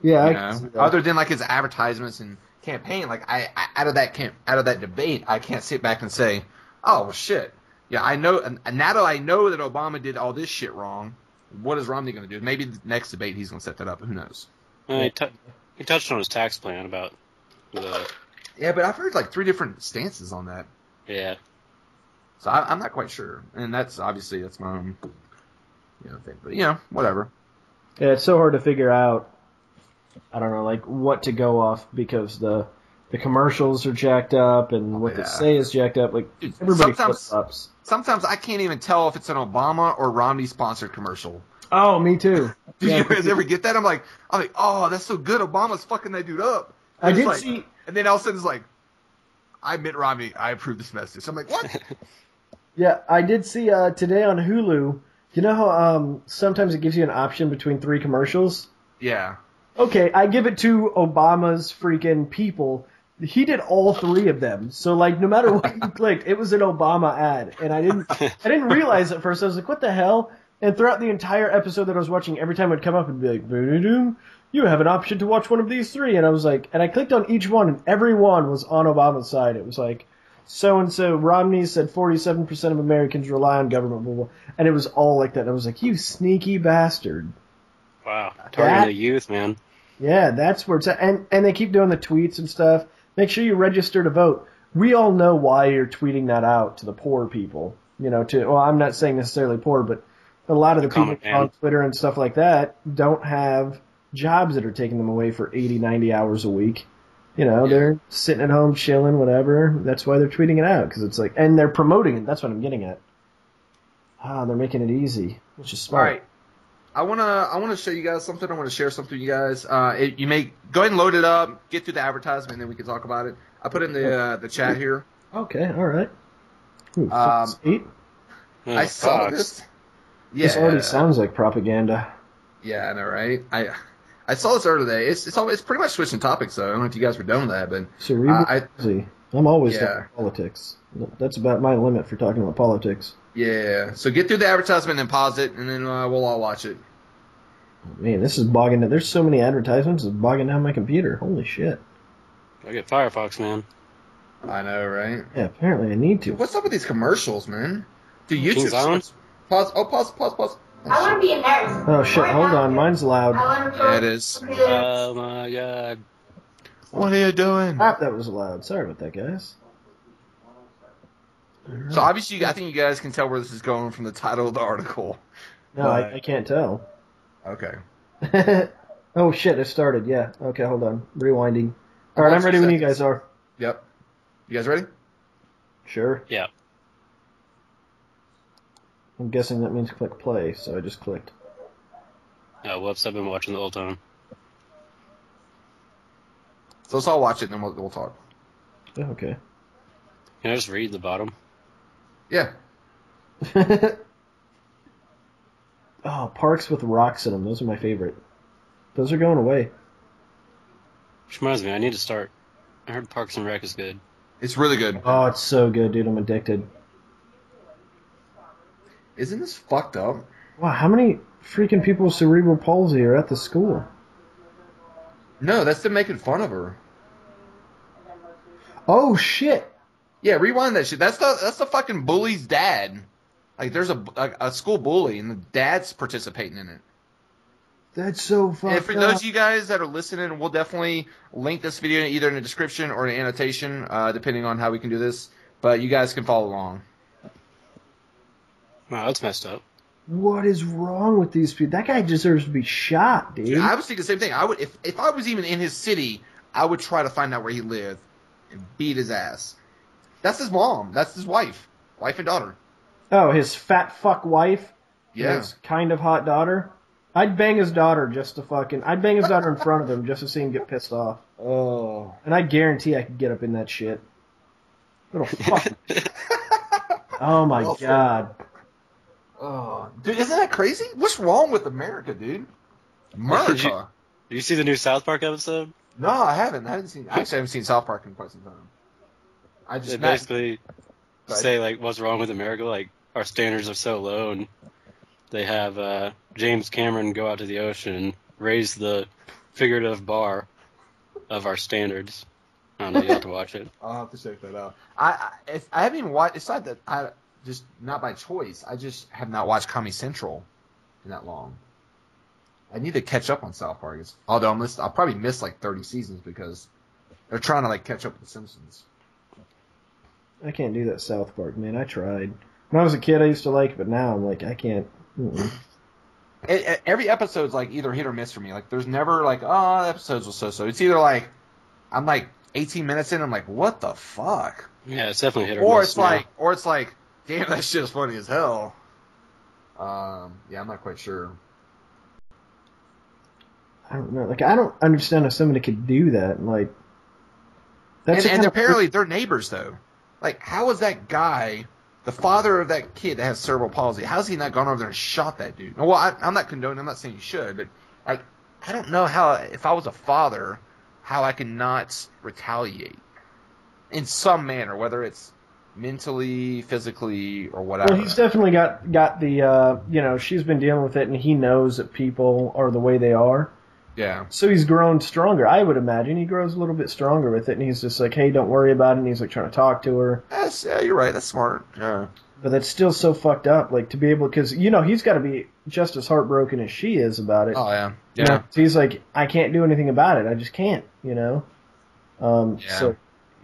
Yeah, You know? Other than like his advertisements and campaign, like I out of that debate, I can't sit back and say, oh well, shit. Yeah, I know, and now that I know that Obama did all this shit wrong, what is Romney going to do? Maybe the next debate he's going to set that up. Who knows? He touched on his tax plan about the. Yeah, but I've heard like 3 different stances on that. Yeah. So I'm not quite sure, and that's my own thing. But whatever. Yeah, it's so hard to figure out. I don't know, like what to go off because the commercials are jacked up and what they say is jacked up. Like Dude, everybody flip-flops. Sometimes I can't even tell if it's an Obama or Romney sponsored commercial. Oh, me too. Do you guys ever get that? I'm like, oh, that's so good. Obama's fucking that dude up. I did see, and then all of a sudden it's like, I Mitt Romney, I approve this message. I'm like, what? Yeah, I did see today on Hulu. You know how sometimes it gives you an option between 3 commercials? Yeah. Okay, I give it to Obama's freaking people. He did all 3 of them. So like, no matter what you clicked, it was an Obama ad, and I didn't realize at first. I was like, what the hell? And throughout the entire episode that I was watching, every time it would come up, it'd be like, "Boom, you have an option to watch one of these 3." And I was like, and I clicked on each one, and every one was on Obama's side. It was like, so-and-so, Romney said 47% of Americans rely on government, blah, blah, and it was all like that. And I was like, you sneaky bastard. Wow. Targeting the youth, man. Yeah, that's where it's at. And they keep doing the tweets and stuff. Make sure you register to vote. We all know why you're tweeting that out to the poor people. Well, I'm not saying necessarily poor, but a lot of the people on Twitter and stuff like that don't have jobs that are taking them away for 80, 90 hours a week. They're sitting at home chilling, whatever. That's why they're tweeting it out, because it's like, and they're promoting it. That's what I'm getting at. They're making it easy, which is smart. All right. I wanna show you guys something. I want to share something with you guys. You may go ahead and load it up, get through the advertisement, and then we can talk about it. I put it in the chat here. Okay, all right. Ooh, 8? I saw this. Yeah. This already sounds like propaganda. Yeah, I know, right? I saw this earlier today. It's pretty much switching topics, though. I don't know if you guys were done with that, but I'm always talking politics. That's about my limit for talking about politics. Yeah. So get through the advertisement and pause it, and then we'll all watch it. Man, this is bogging down. There's so many advertisements. It's bogging down my computer. Holy shit. I get Firefox, man. I know, right? Yeah, apparently I need to. Dude, what's up with these commercials, man? Dude, YouTube. Pause. Pause. I want to be a nurse. Oh shit, hold on. Mine's loud. Yeah, it is. Oh my god. What are you doing? That was loud. Sorry about that, guys. Right. So obviously, I think you guys can tell where this is going from the title of the article. No, I can't tell. Okay. Oh shit, it started. Yeah. Okay, hold on. Rewinding. All right, I'm ready when you guys are. Yep. You guys ready? Sure. Yeah. I'm guessing that means click play, so I just clicked. Oh, whoops, I've been watching the whole time. So let's all watch it and then we'll talk. Yeah, okay. Can I just read the bottom? Yeah. Oh, parks with rocks in them. Those are my favorite. Those are going away. Which reminds me, I need to start. I heard Parks and Rec is good. It's really good. Oh, it's so good, dude. I'm addicted. Isn't this fucked up? Wow, how many freaking people with cerebral palsy are at the school? No, that's them making fun of her. Oh, shit. Yeah, rewind that shit. That's the fucking bully's dad. Like, there's a school bully, and the dad's participating in it. That's so fucked up. And for those of you guys that are listening, we'll definitely link this video either in the description or in the annotation, depending on how we can do this. But you guys can follow along. Wow, that's messed up. What is wrong with these people? That guy deserves to be shot, dude. I was thinking the same thing. I would, if I was even in his city, I would try to find out where he lived and beat his ass. That's his mom. That's his wife and daughter. Oh, his fat fuck wife? Yeah. His kind of hot daughter? I'd bang his daughter just to I'd bang his daughter in front of him just to see him get pissed off. Oh. And I guarantee I could get up in that shit. Little fuck. Oh my god. Oh, dude, isn't that crazy? What's wrong with America, dude? America. Did you see the new South Park episode? No, I haven't. I haven't seen South Park in quite some time. They basically say like what's wrong with America, like our standards are so low, and they have James Cameron go out to the ocean and raise the figurative bar of our standards. I don't know, you have to watch it. I'll have to check that out. I haven't even watched. It's not that I just not by choice. I just have not watched Comedy Central in that long. I need to catch up on South Park. Although I'll probably miss like 30 seasons because they're trying to like catch up with The Simpsons. I can't do that South Park, man. I tried. When I was a kid, I used to like it, but now I'm like, I can't. Every episode's like either hit or miss for me. Like there's never like, oh, the episodes was so. It's either like I'm like 18 minutes in, I'm like, what the fuck? Yeah, it's definitely hit or miss. Or it's like, damn, that shit is funny as hell. Yeah, I'm not quite sure. I don't know. Like, I don't understand how somebody could do that. Like, and apparently they're neighbors though. Like, how is that guy, the father of that kid that has cerebral palsy, how's he not gone over there and shot that dude? Well, I'm not condoning. I'm not saying you should, but like, I don't know how. If I was a father, how I could not retaliate in some manner, whether it's mentally, physically, or whatever. Well, he's definitely got the she's been dealing with it, and he knows that people are the way they are. Yeah. So he's grown stronger. I would imagine he grows a little bit stronger with it, and he's just like, "Hey, don't worry about it." And he's like trying to talk to her. Yeah, you're right. That's smart. Yeah. But that's still so fucked up. Like to be able, because he's got to be just as heartbroken as she is about it. Oh yeah. Yeah. So he's like, I can't do anything about it. I just can't. Yeah. So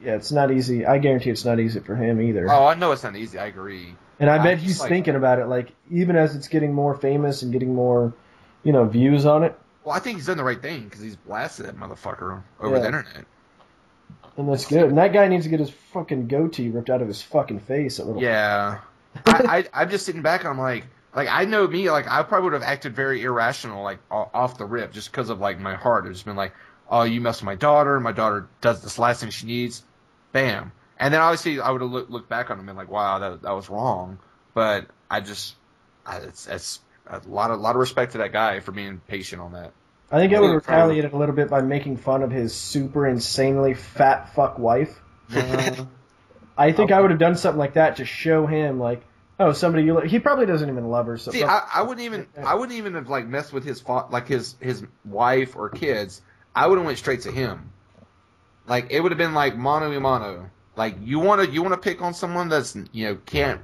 yeah, it's not easy. I guarantee it's not easy for him either. Oh, I know it's not easy. I agree. And I bet he's thinking about it, like, even as it's getting more famous and getting more, views on it. Well, I think he's done the right thing because he's blasted that motherfucker over the internet. And that's good. And that guy needs to get his fucking goatee ripped out of his fucking face. Yeah. I'm just sitting back and I'm like I know me, like I probably would have acted very irrational, like off the rip, just because of like my heart. It's been like, oh, you messed with my daughter does this last thing she needs, bam. And then obviously I would have looked back on him and like, wow, that was wrong. But it's a lot of respect to that guy for being patient on that. I think I would retaliate a little bit by making fun of his super insanely fat fuck wife. I think I would have done something like that to show him, like, oh, somebody you he probably doesn't even love her. So see, I wouldn't even have like messed with his his wife or kids. I would have went straight to him. Like it would have been like mano a mano. Like you want to pick on someone that's can't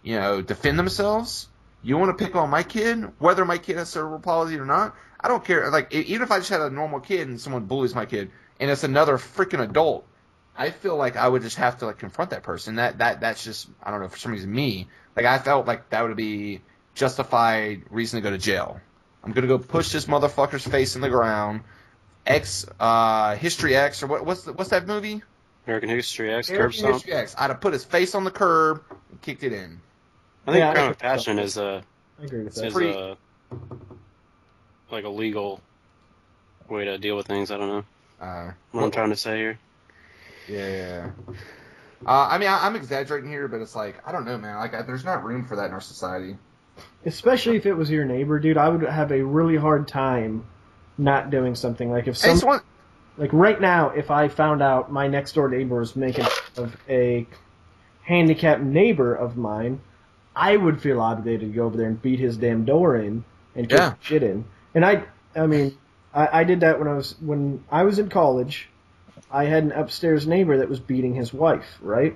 defend themselves. You want to pick on my kid, whether my kid has cerebral palsy or not. I don't care. Like even if I just had a normal kid and someone bullies my kid and it's another freaking adult, I feel like I would just have to like confront that person. That's just, I don't know, for some reason me. Like I felt like that would be justified reason to go to jail. I'm gonna go push this motherfucker's face in the ground. History X or what's that movie? American History X. Curb Stomp. History X. I'd have put his face on the curb and kicked it in. I think crime of passion is I agree with that. Like a legal way to deal with things. I don't know what I'm trying to say here. Yeah. I mean, I'm exaggerating here, but it's like, I don't know, man. Like, there's not room for that in our society. Especially if it was your neighbor, dude. I would have a really hard time not doing something. Like, if someone... Like, right now, if I found out my next-door neighbor was making of a handicapped neighbor of mine, I would feel obligated to go over there and beat his damn door in and kick shit in. And I did that when I was in college. I had an upstairs neighbor that was beating his wife, right?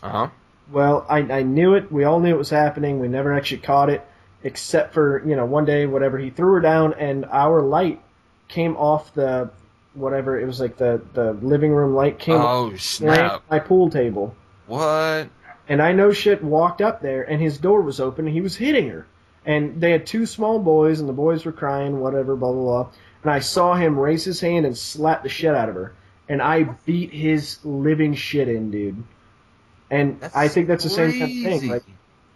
Uh-huh. Well, I knew it. We all knew it was happening. We never actually caught it, except for, one day, whatever, he threw her down, and our light came off the, whatever, it was like the living room light came off my pool table. What? And I no shit walked up there, and his door was open, and he was hitting her. And they had two small boys, and the boys were crying, whatever, blah, blah, blah. And I saw him raise his hand and slap the shit out of her. And I beat his living shit in, dude. And I think that's the same kind of thing. Like,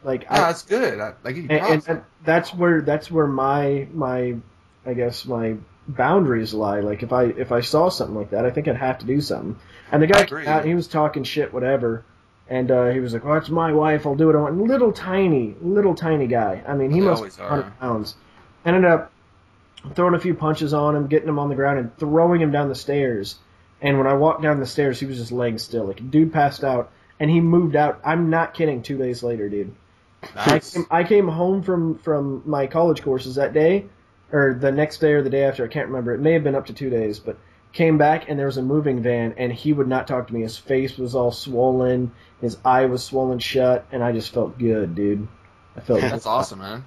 Like, No, that's good. I give you props. and that's where my I guess my boundaries lie. Like if I saw something like that, I think I'd have to do something. And the guy came out, he was talking shit, whatever, and he was like, "Well, it's my wife. I'll do what I want." Little tiny guy. I mean, he must be 100 pounds. Ended up throwing a few punches on him, getting him on the ground, and throwing him down the stairs. And when I walked down the stairs, he was just laying still. Like, dude passed out, and he moved out. I'm not kidding. 2 days later, dude. Nice. I came home from my college courses that day, or the next day or the day after. I can't remember. It may have been up to 2 days, but came back and there was a moving van, and he would not talk to me. His face was all swollen, his eye was swollen shut, and I just felt good, dude. I felt That's awesome, man.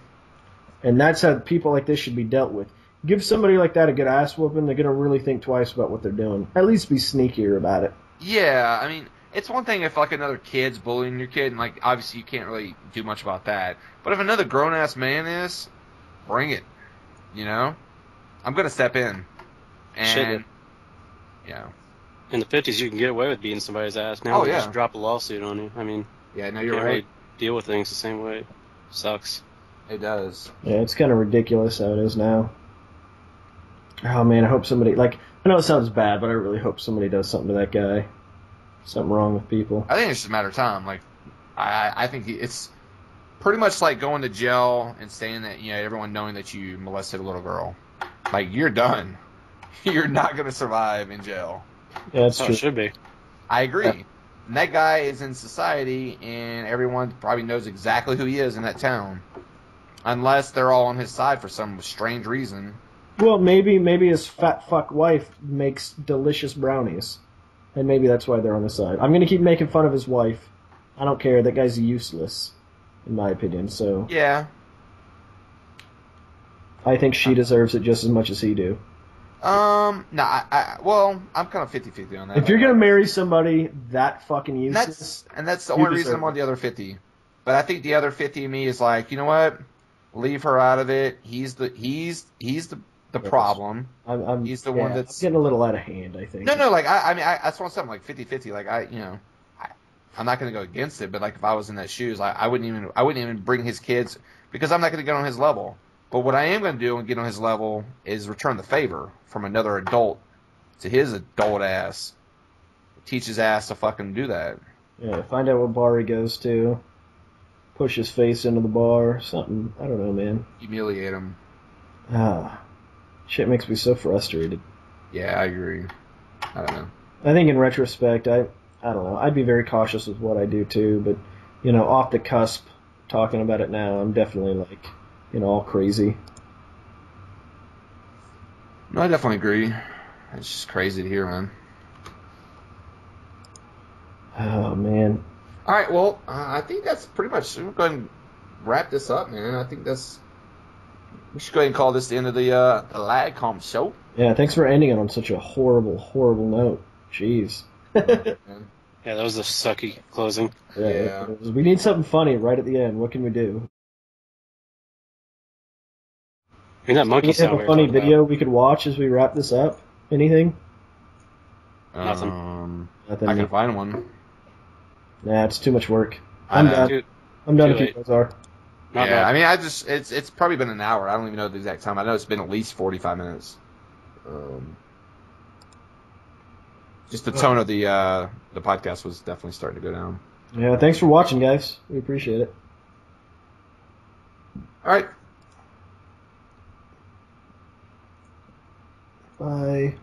And that's how people like this should be dealt with. Give somebody like that a good ass whooping, they're gonna really think twice about what they're doing. At least be sneakier about it. Yeah, I mean, it's one thing if like another kid's bullying your kid, and like obviously you can't really do much about that. But if another grown ass man is, bring it. You know, I'm gonna step in. And yeah, in the 50s, you can get away with beating somebody's ass. Now they just drop a lawsuit on you. I mean, yeah, no, you're can't right. really deal with things the same way. Sucks. It does. Yeah, it's kind of ridiculous how it is now. Oh man, I hope somebody I know it sounds bad, but I really hope somebody does something to that guy. Something wrong with people. I think it's just a matter of time. Like, I think it's pretty much like going to jail and saying that, you know, everyone knowing that you molested a little girl. Like, you're done. You're not going to survive in jail. Yeah, that's true. It should be. I agree. Yeah. And that guy is in society, and everyone probably knows exactly who he is in that town. Unless they're all on his side for some strange reason. Well, maybe his fat fuck wife makes delicious brownies. And maybe that's why they're on his side. I'm going to keep making fun of his wife. I don't care. That guy's useless, in my opinion. So yeah. I think she deserves it just as much as he do. Well, I'm kind of 50-50 on that. If you're going to marry somebody that fucking useless... That's the only reason I'm on the other 50. But I think the other 50 of me is like, you know what? Leave her out of it. He's the problem. He's the one that's getting a little out of hand, I think. No, like I mean, that's what I'm saying, like 50-50. Like I'm not going to go against it, but like if I was in that shoes, I wouldn't even bring his kids because I'm not going to get on his level. But what I am going to do and get on his level is return the favor from another adult to his adult ass. Teach his ass to fucking do that. Yeah, find out what bar he goes to. Push his face into the bar, something. I don't know, man. Humiliate him. Shit makes me so frustrated. Yeah, I agree. I don't know. I think in retrospect, I don't know. I'd be very cautious with what I do too, but, you know, off the cusp, talking about it now, I'm definitely like, you know, all crazy. No, I definitely agree. It's just crazy to hear, man. Oh, man. All right, well, I think that's pretty much. We'll go ahead and wrap this up, man. I think we should go ahead and call this the end of the LagCom show. Yeah, thanks for ending it on such a horrible, horrible note. Jeez. Yeah, that was a sucky closing. Yeah. We need something funny right at the end. What can we do? I mean, that monkey sound. We have a funny video we could watch as we wrap this up. Anything? Nothing. I can find one. Nah, it's too much work. I'm done. I'm done if you guys are. I mean, it's probably been an hour. I don't even know the exact time. I know it's been at least 45 minutes. Just the tone of the podcast was definitely starting to go down. Yeah, thanks for watching, guys. We appreciate it. All right. Bye.